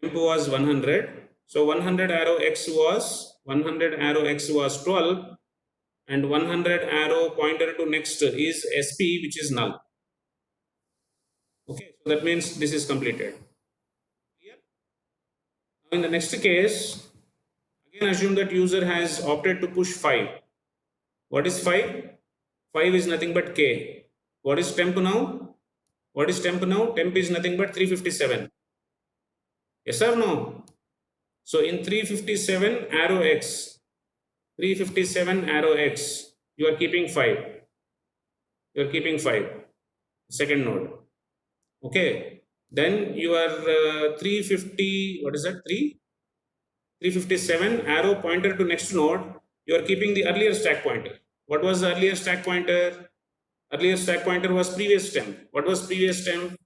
Temp was 100. So 100 arrow x was 12, and 100 arrow pointer to next is SP, which is null. Okay, so that means this is completed. Clear? Now in the next case, again assume that user has opted to push 5. What is 5? 5 is nothing but k. What is temp now? What is temp now? Temp is nothing but 357. Yes or no? So in 357 arrow x, 357 arrow x, you are keeping 5. You are keeping 5. Second node. Okay. Then you are 350, what is that? 357 arrow pointer to next node. You are keeping the earlier stack pointer. What was the earlier stack pointer? Earlier stack pointer was previous temp. What was previous temp?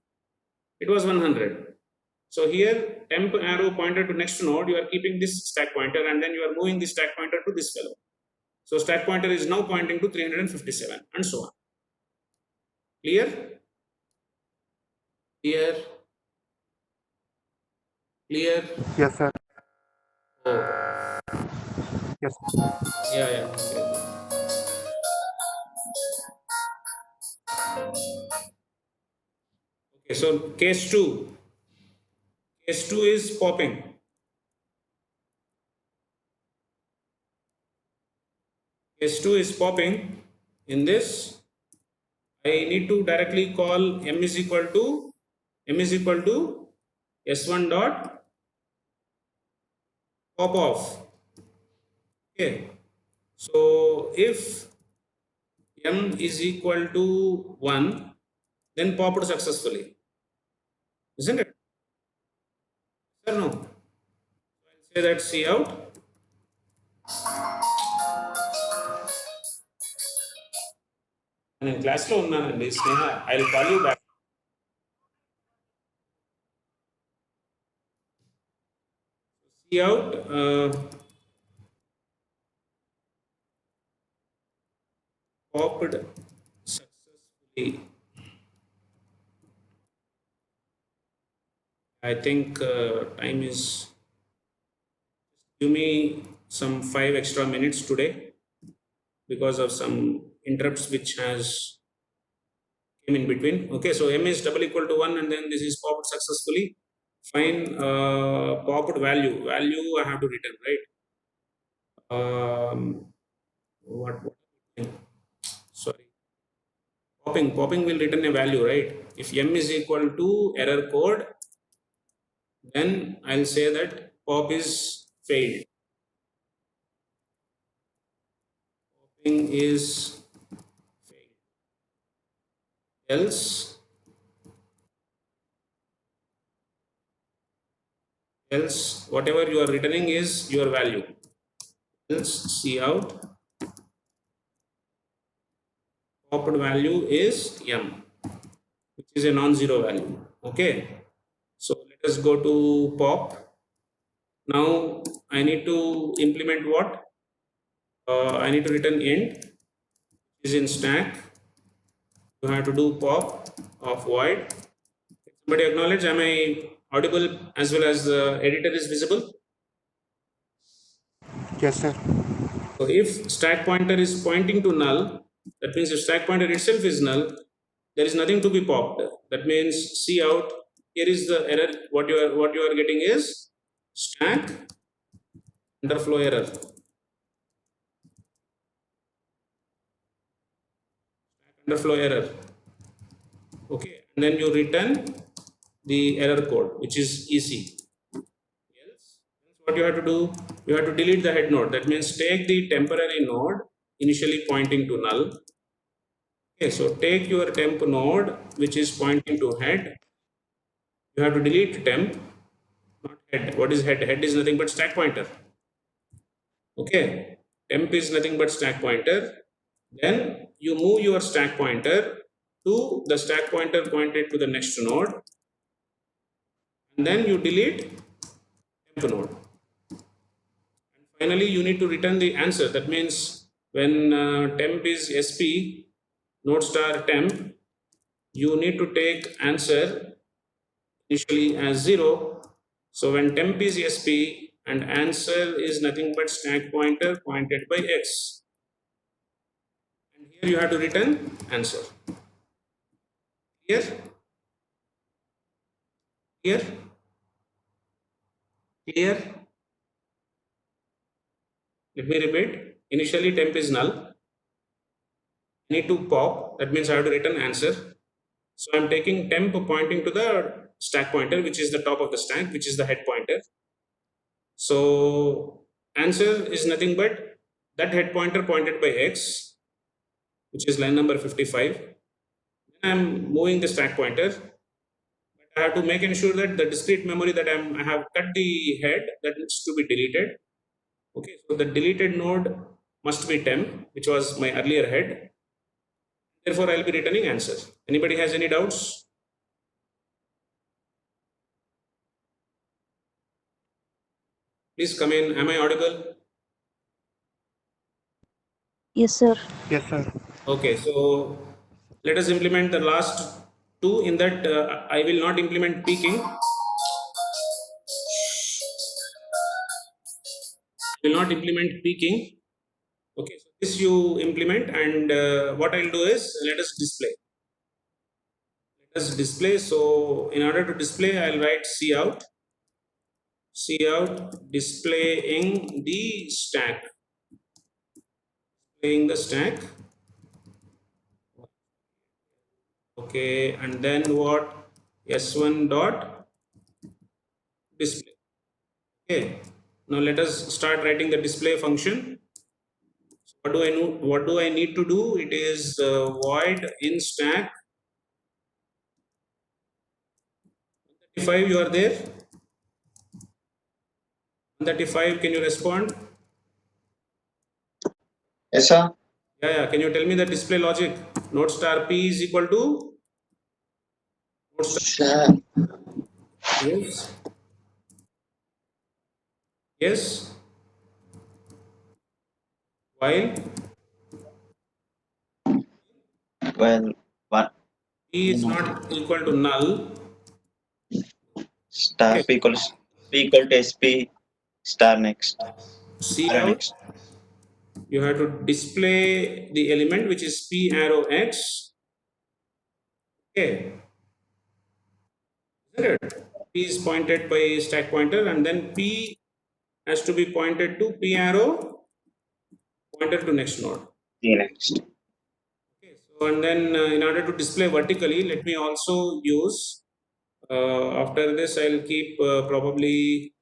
It was 100. So here temp arrow pointer to next node, you are keeping this stack pointer and then you are moving the stack pointer to this fellow. So stack pointer is now pointing to 357 and so on. Clear? Clear? Clear? Yes, sir. Oh, Yes. yeah. Okay, so case 2. Case 2 is popping. Case 2 is popping. In this, I need to directly call m is equal to s1 dot pop off. Okay. So if m is equal to 1, then popped successfully. Isn't it? Or no? I'll say that C out. నేను క్లాస్లో ఉన్నానండి Sneha. I will call you back. C out. Popped successfully. I think time is. Give me some 5 extra minutes today because of some interrupts which has came in between. Okay, so m is double equal to 1 and then this is popped successfully. Fine. Popped value I have to return, right? What sorry, popping will return a value, right? If m is equal to error code, then I'll say that pop is failed. Popping is failed. Else whatever you are returning is your value. Else C out. Popped value is m, which is a non-zero value. Okay, so let us go to pop. Now I need to implement what? I need to return int, which is in stack. You have to do pop of void. Somebody acknowledge, am I audible as well as the editor is visible? Yes, sir. So if stack pointer is pointing to null, that means if stack pointer itself is null, there is nothing to be popped. That means C out. Here is the error. What you are getting is stack underflow error. underflow error. Okay, and then you return the error code, which is EC. Else what you have to do, you have to delete the head node. That means take the temporary node initially pointing to null. Okay, so take your temp node which is pointing to head. You have to delete temp, not head. What is head? Head is nothing but stack pointer. Okay, temp is nothing but stack pointer. Then you move your stack pointer to the stack pointer pointed to the next node, and then you delete temp node. And finally, you need to return the answer. That means when temp is sp node star temp, you need to take answer initially as 0. So when temp is sp and answer is nothing but stack pointer pointed by x, and here you have to return answer. Clear? Clear? Clear? Let me repeat. Initially temp is null. I need to pop. That means I have to return answer. So I'm taking temp pointing to the stack pointer, which is the top of the stack, which is the head pointer. So answer is nothing but that head pointer pointed by x, which is line number 55. Then I'm moving the stack pointer. But I have to make ensure that the discrete memory that I have cut the head, that needs to be deleted. Okay, so the deleted node must be temp, which was my earlier head. Therefore, I'll be returning answer. Anybody has any doubts? Please come in. Am I audible? Yes, sir. Yes, sir. Okay, so let us implement the last two. In that, I will not implement peaking. Will not implement peaking. Okay, so this you implement, and what I'll do is let us display. Let us display. So in order to display, I'll write cout. Cout displaying the stack. Displaying the stack. Okay, and then what? S1 dot display. Okay, now let us start writing the display function. So what do I know? What do I need to do? It is void in stack 135. You are there? 135. Can you respond? Yes, sir. Yeah. Can you tell me the display logic? Node star p is equal to node star. Sir. Yes. Yes. While Well, one p is not equal to null. star Okay. P equal to SP star next. See Arrow out. next. You have to display the element which is p arrow x. Okay. Isn't it? P is pointed by stack pointer, and then p has to be pointed to p arrow pointer to next node. The next. Okay. So and then in order to display vertically, let me also use. After this, I'll keep probably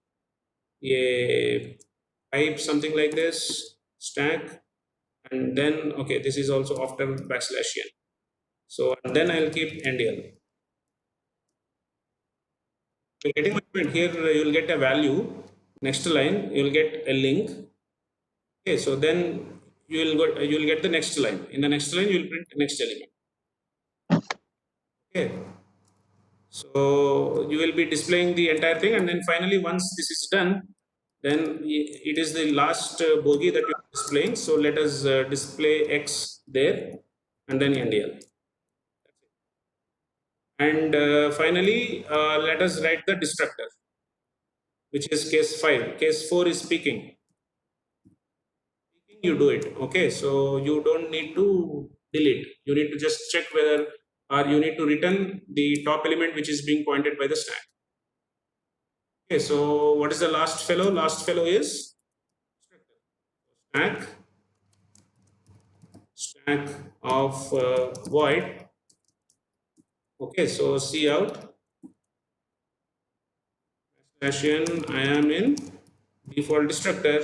a pipe, something like this, stack, and then okay, this is also after backslash n. So and then I'll keep ndl. You're getting my point here. You'll get a value. Next line, you'll get a link. Okay, so then you'll get the next line. In the next line, you'll print the next element. Okay. So you will be displaying the entire thing, and then finally, once this is done, then it is the last bogey that you are displaying. So let us display x there, and then ndl. And finally, let us write the destructor, which is case 5. Case 4 is peaking. You do it. Okay, so you don't need to delete. You need to just check whether, or you need to return the top element which is being pointed by the stack. Okay, so what is the last fellow? Last fellow is stack stack of void. Okay, so see out slash n, I am in default destructor.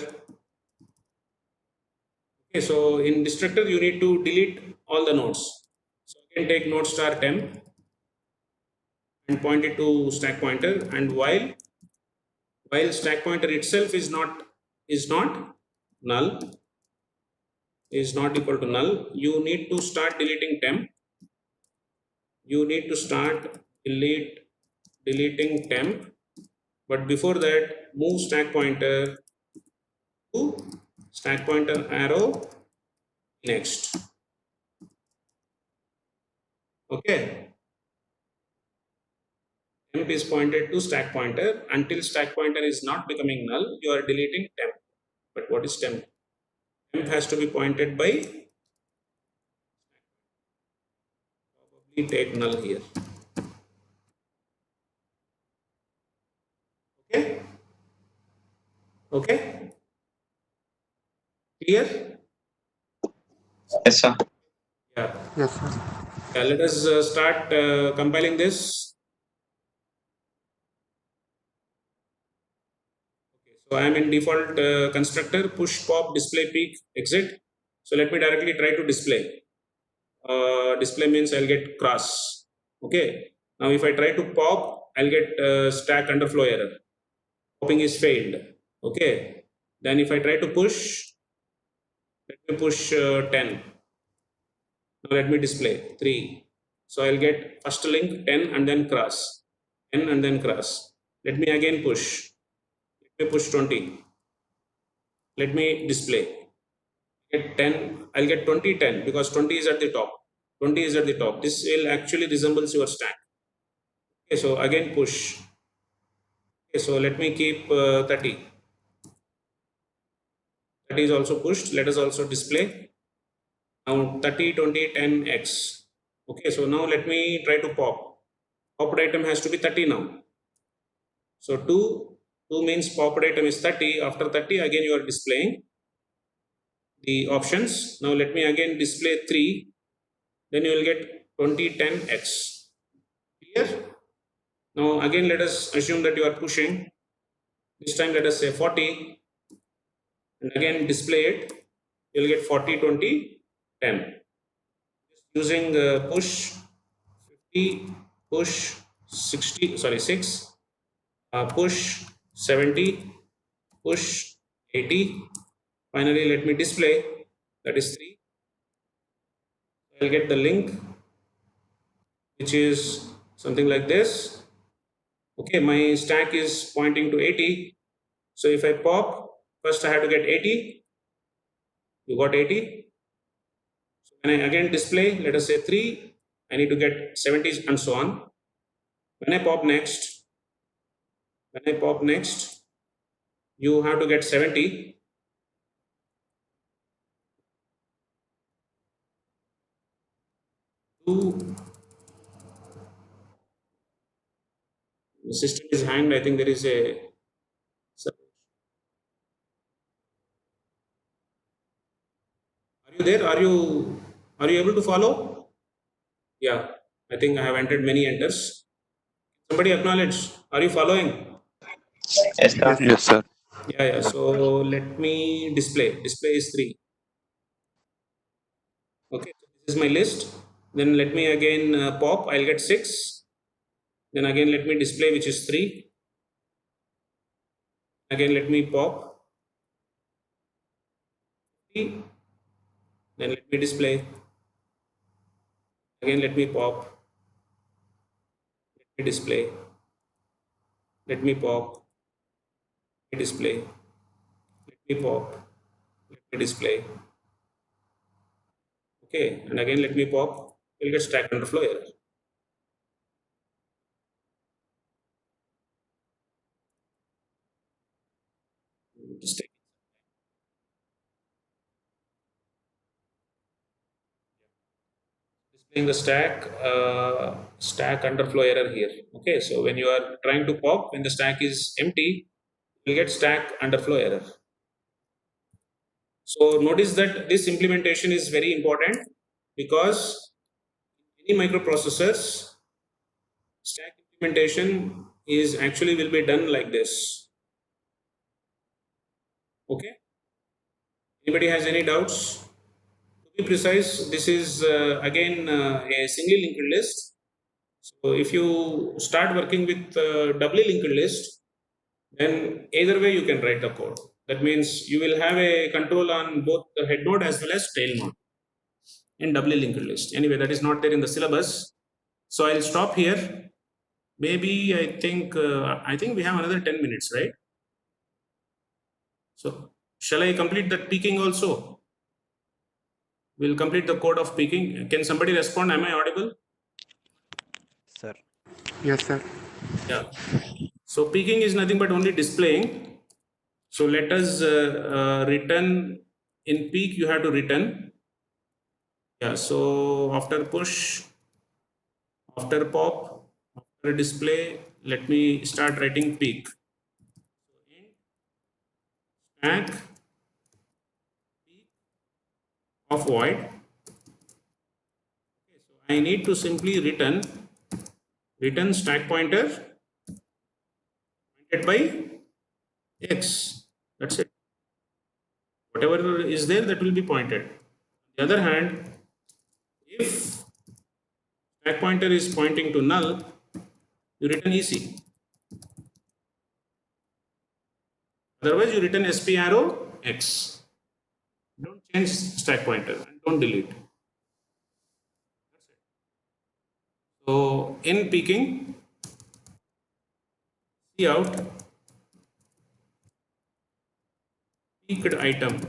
Okay, so in destructor you need to delete all the nodes. So again take node star temp and point it to stack pointer, and while stack pointer itself is not null, is not equal to null, you need to start deleting temp. You need to start deleting temp, but before that move stack pointer to stack pointer arrow next. Okay, temp is pointed to stack pointer. Until stack pointer is not becoming null, you are deleting temp. But what is temp? Temp has to be pointed by, probably take null here. Okay, okay, clear? Yes, sir. Yeah. Yes, sir. Yeah, let us start compiling this. Okay, so I am in default constructor push pop display peak exit. So let me directly try to display. Display means I'll get cross. Okay. Now if I try to pop, I'll get stack underflow error. Popping is failed. Okay. Then if I try to push, let me push 10. Now let me display 3. So I'll get first link 10 and then cross. 10 and then cross. Let me again push. Let me push 20. Let me display. Get 10. I'll get 20, 10 because 20 is at the top. 20 is at the top. This will actually resembles your stack. Okay, so again push. Okay, so let me keep 30. 30 is also pushed. Let us also display. Now 30, 20, 10, X. Okay, so now let me try to pop. Popped item has to be 30 now. So 2 means popped item is 30. After 30, again you are displaying the options. Now let me again display 3. Then you will get 20, 10, X. Clear? Now again let us assume that you are pushing. This time let us say 40. And again display it. You will get 40, 20, 10. Using push 50, push 60, sorry 6, push 70, push 80. Finally, let me display, that is 3. I'll get the link, which is something like this. Okay, my stack is pointing to 80. So if I pop, first I have to get 80. You got 80. So when I again display, let us say 3, I need to get 70 and so on. When I pop next, you have to get 70. The system is hanged. I think there is a. Are you there? Are you able to follow? Yeah, I think I have entered many enters. Somebody acknowledge. Are you following? Yes, sir. Yes, sir. Yeah. So let me display. Display is 3. Okay, so this is my list. Then let me again pop. I'll get 6. Then again let me display, which is 3. Again let me pop 3. Then let me display. Again let me pop. Let me display. Let me pop. Let me display. Let me pop. Let me display. Okay, and again let me pop. You'll get stack underflow error. Just take displaying the stack underflow error here. Okay, so when you are trying to pop, when the stack is empty, you'll get stack underflow error. So notice that this implementation is very important, because any microprocessors stack implementation is actually will be done like this. Okay, anybody has any doubts? To be precise, this is again a single linked list. So if you start working with doubly linked list, then either way you can write the code. That means you will have a control on both the head node as well as tail node in doubly linked list. Anyway, that is not there in the syllabus. So I'll stop here. Maybe I think we have another 10 minutes, right? So shall I complete that peaking also? We'll complete the code of peaking. Can somebody respond? Am I audible? Sir. Yes, sir. Yeah. So peaking is nothing but only displaying. So let us return in peak. You have to return. Yeah. So after push, after pop, after display, let me start writing peak. Stack peak of void. Okay, so I need to simply return stack pointer pointed by x. That's it. Whatever is there, that will be pointed. On the other hand, if stack pointer is pointing to null, you return EC. Otherwise, you return SP arrow X. Don't change stack pointer and don't delete. That's it. So in peaking, cout peaked item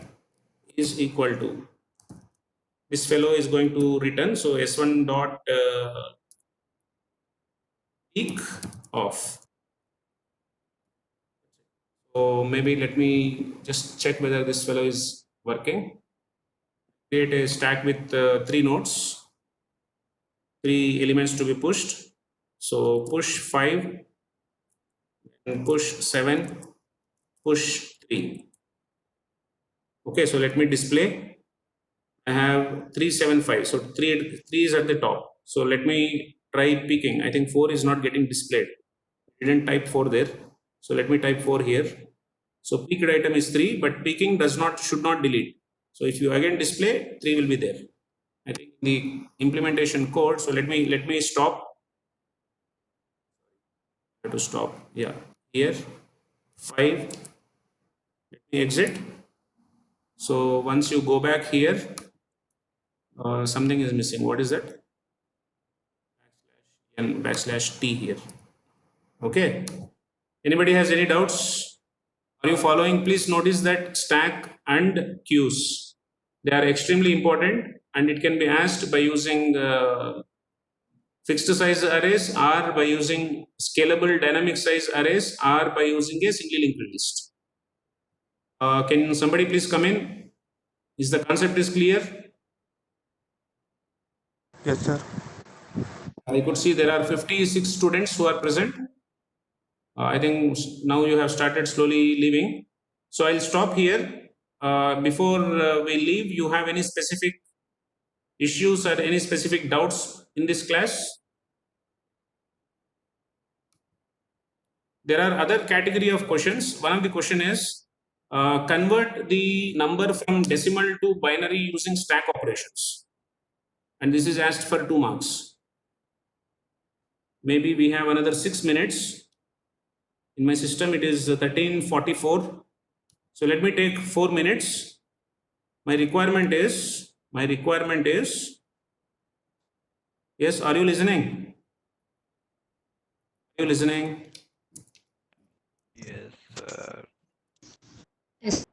is equal to, this fellow is going to return. So S1 dot peak of. So maybe let me just check whether this fellow is working. Create a stack with 3 nodes, 3 elements to be pushed. So push 5 and push 7, push 3. Okay, so let me display. I have 3, 7, 5. So 3 is at the top. So let me try peaking. I think 4 is not getting displayed. I didn't type 4 there. So let me type 4 here. So peaked item is 3, but peaking should not delete. So if you again display, 3 will be there. I think the implementation code. So let me stop. I have to stop. Yeah, here 5. Let me exit. So once you go back here, something is missing. What is that? And /t here. Okay. Anybody has any doubts? Are you following? Please notice that stack and queues, they are extremely important, and it can be asked by using fixed size arrays, or by using scalable dynamic size arrays, or by using a single linked list. Can somebody please come in? Is the concept is clear? Yes, sir. I could see there are 56 students who are present. I think now you have started slowly leaving. So I'll stop here. Before we leave, you have any specific issues or any specific doubts in this class? There are other category of questions. One of the question is convert the number from decimal to binary using stack operations. And this is asked for 2 marks. Maybe we have another 6 minutes. In my system, it is 13:44. So let me take 4 minutes. My requirement is, yes, are you listening? Are you listening? Yes, sir. Yes,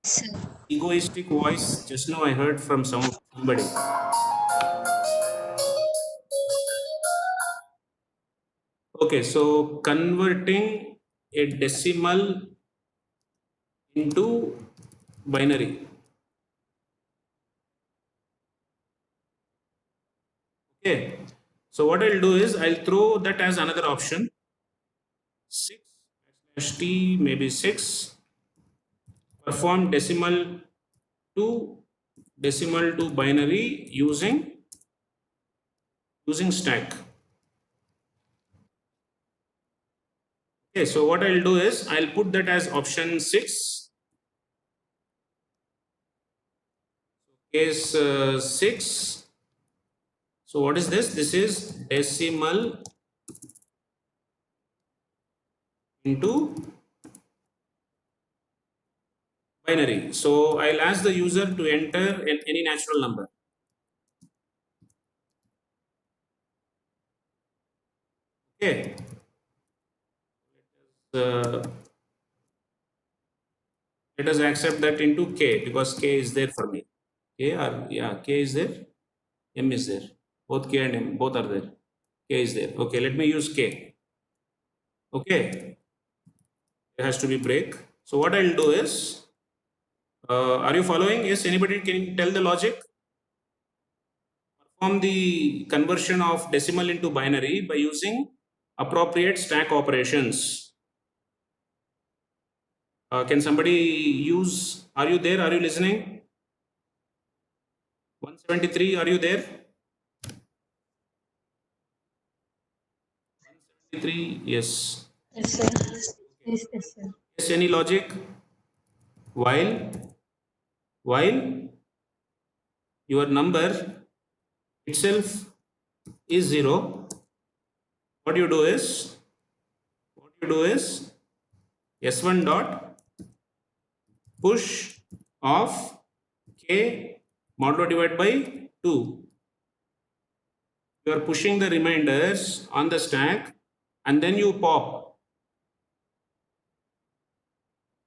sir. Egoistic voice, just now I heard from somebody. Okay, so converting a decimal into binary. Okay, so what I'll do is I'll throw that as another option. 6 /t, maybe 6 perform decimal to binary using stack. Okay, so what I'll do is I'll put that as option 6. Case 6. So what is this? This is decimal into binary. So I'll ask the user to enter any natural number. Okay. Let us accept that into k, because k is there for me. K is there, m is there. Both k and m, both are there. K is there. Okay, let me use k. Okay. There has to be break. So what I'll do is, are you following? Yes, anybody can tell the logic? Perform the conversion of decimal into binary by using appropriate stack operations. Can somebody use, are you there? Are you listening? 173, are you there? 173, yes. Yes, sir. Yes, sir. Yes, any logic? While your number itself is 0, what you do is S1 dot push of k modulo divided by 2. You are pushing the reminders on the stack and then you pop.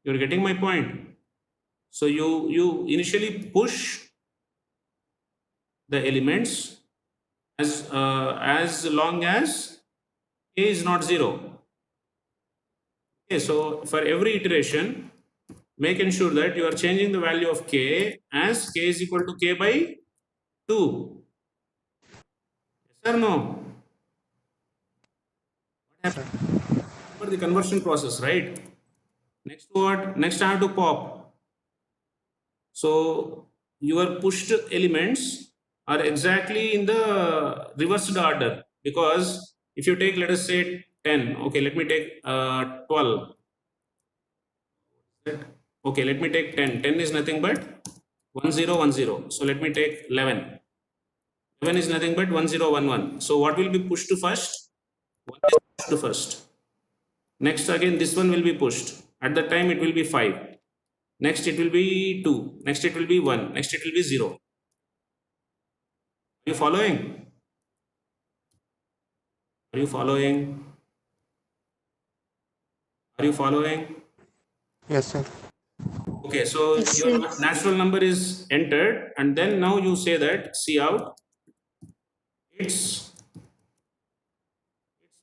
You're getting my point? So you initially push the elements as long as k is not 0. Okay, so for every iteration, make ensure that you are changing the value of k as k is equal to k by 2. Yes or no? What happened? For the conversion process, right? Next what? Next I have to pop. So your pushed elements are exactly in the reversed order, because if you take, let us say 10, okay, let me take 12. Okay, let me take 10. 10 is nothing but 1 0 1 0. So let me take 11. 11 is nothing but 1 0 1 1. So what will be pushed to first? 1 is pushed to first. Next again this one will be pushed. At that time it will be 5. Next it will be 2. Next it will be 1. Next it will be 0. Are you following? Are you following? Are you following? Yes, sir. Okay, so Yes, your sir. natural number is entered, and then now you say that see out its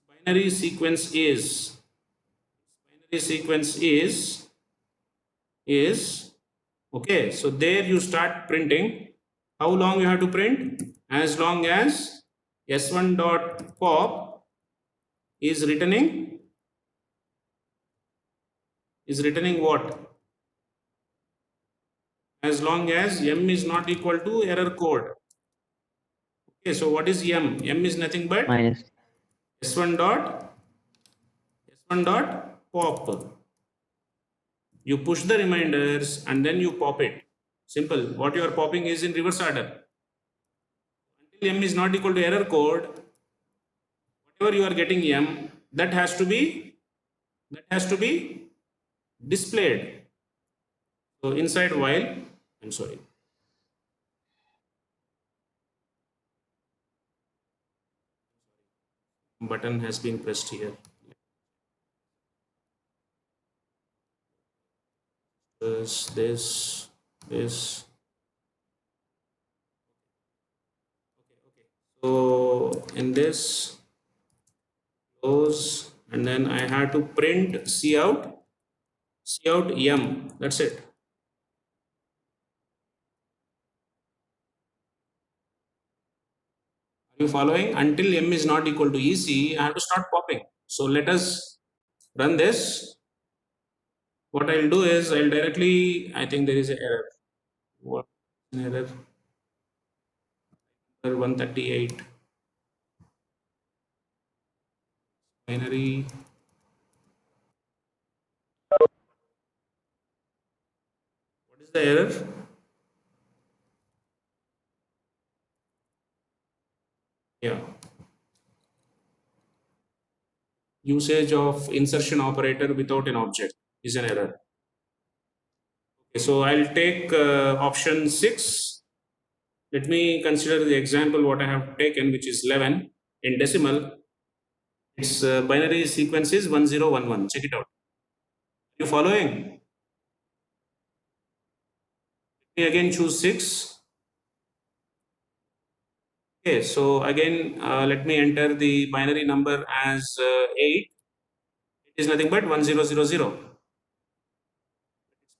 binary sequence is okay. So there you start printing. How long you have to print? As long as s1 dot pop is returning what? As long as m is not equal to error code. Okay, so what is m? M is nothing but minus. s1 dot pop. You push the reminders and then you pop it. Simple. What you are popping is in reverse order. Until m is not equal to error code, whatever you are getting m, that has to be displayed. So inside while, I'm sorry. Button has been pressed here. This. Okay. So in this, close, and then I have to print cout m. That's it. Are you following? Until m is not equal to EC, I have to start popping. So let us run this. What I'll do is I'll directly, I think there is an error. What an error? Error 138. Binary. What is the error? Yeah. Usage of insertion operator without an object is an error. Okay, so I'll take option 6. Let me consider the example what I have taken, which is 11 in decimal. Its binary sequence is 1011. Check it out. Are you following? Let me again choose 6. Okay, so again, let me enter the binary number as 8. It is nothing but 1000.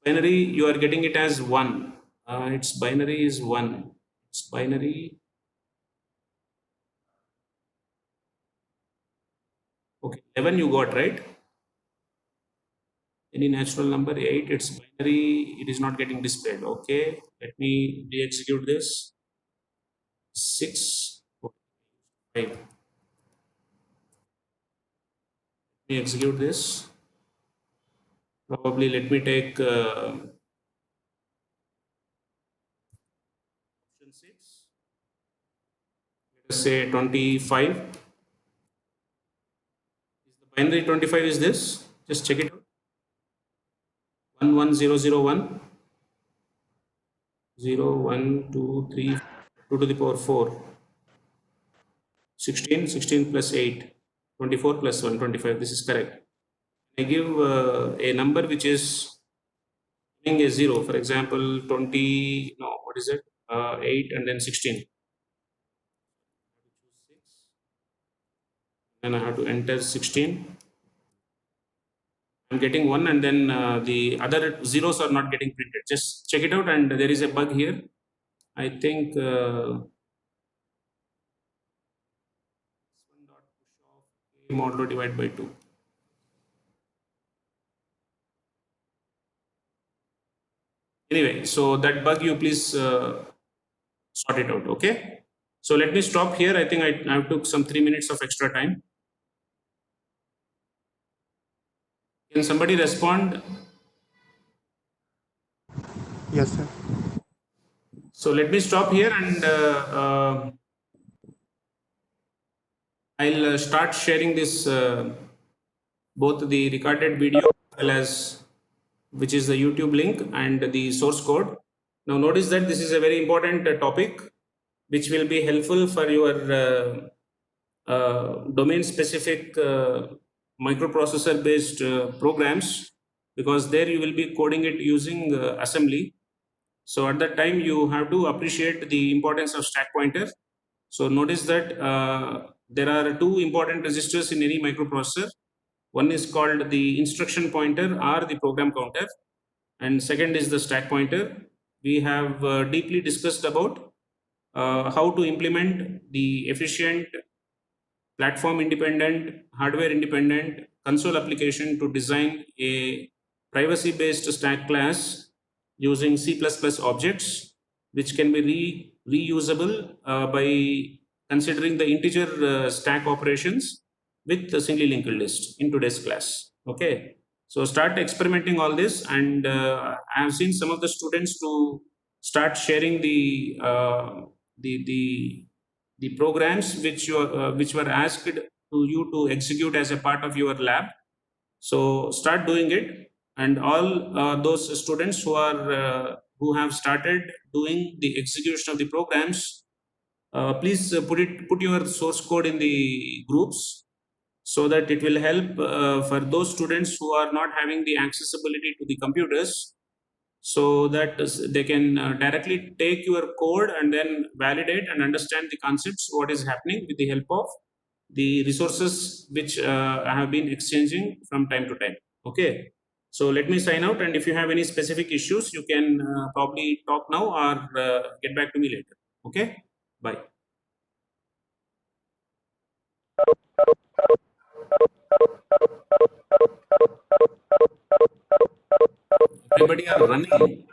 Binary, you are getting it as 1. Its binary is 1. Its binary. Okay, 11 you got, right? Any natural number 8, its binary, it is not getting displayed. Okay, let me re-execute this. 6, 5. Let me execute this. Probably let me take option 6. Let us say 25. Is the binary 25 is this? Just check it out. 11001. 0, 1, 2, 3, 2 to the power 4. 16, 16 plus 8. 24 plus 1, 25. This is correct. I give a number which is giving a 0. For example, 20, no, what is it? 8 and then 16. Then I have to enter 16. I'm getting 1 and then the other zeros are not getting printed. Just check it out, and there is a bug here. I think modulo divide by 2. Anyway, so that bug you please sort it out, okay? So let me stop here. I think I took some 3 minutes of extra time. Can somebody respond? Yes, sir. So let me stop here, and I'll start sharing this both the recorded video as well as which is the YouTube link and the source code. Now notice that this is a very important topic which will be helpful for your domain specific microprocessor based programs, because there you will be coding it using assembly. So at that time you have to appreciate the importance of stack pointer. So notice that there are 2 important registers in any microprocessor. One is called the instruction pointer or the program counter, and second is the stack pointer. We have deeply discussed about how to implement the efficient platform independent, hardware independent console application to design a privacy based stack class using C++ objects, which can be reusable by considering the integer stack operations with the singly linked list in today's class. Okay, so start experimenting all this, and I have seen some of the students to start sharing the programs which were asked to you to execute as a part of your lab. So start doing it, and all those students who have started doing the execution of the programs, please put your source code in the groups, so that it will help for those students who are not having the accessibility to the computers, so that they can directly take your code and then validate and understand the concepts what is happening with the help of the resources which I have been exchanging from time to time. Okay, so let me sign out, and if you have any specific issues you can probably talk now or get back to me later. Okay, bye. Everybody are running.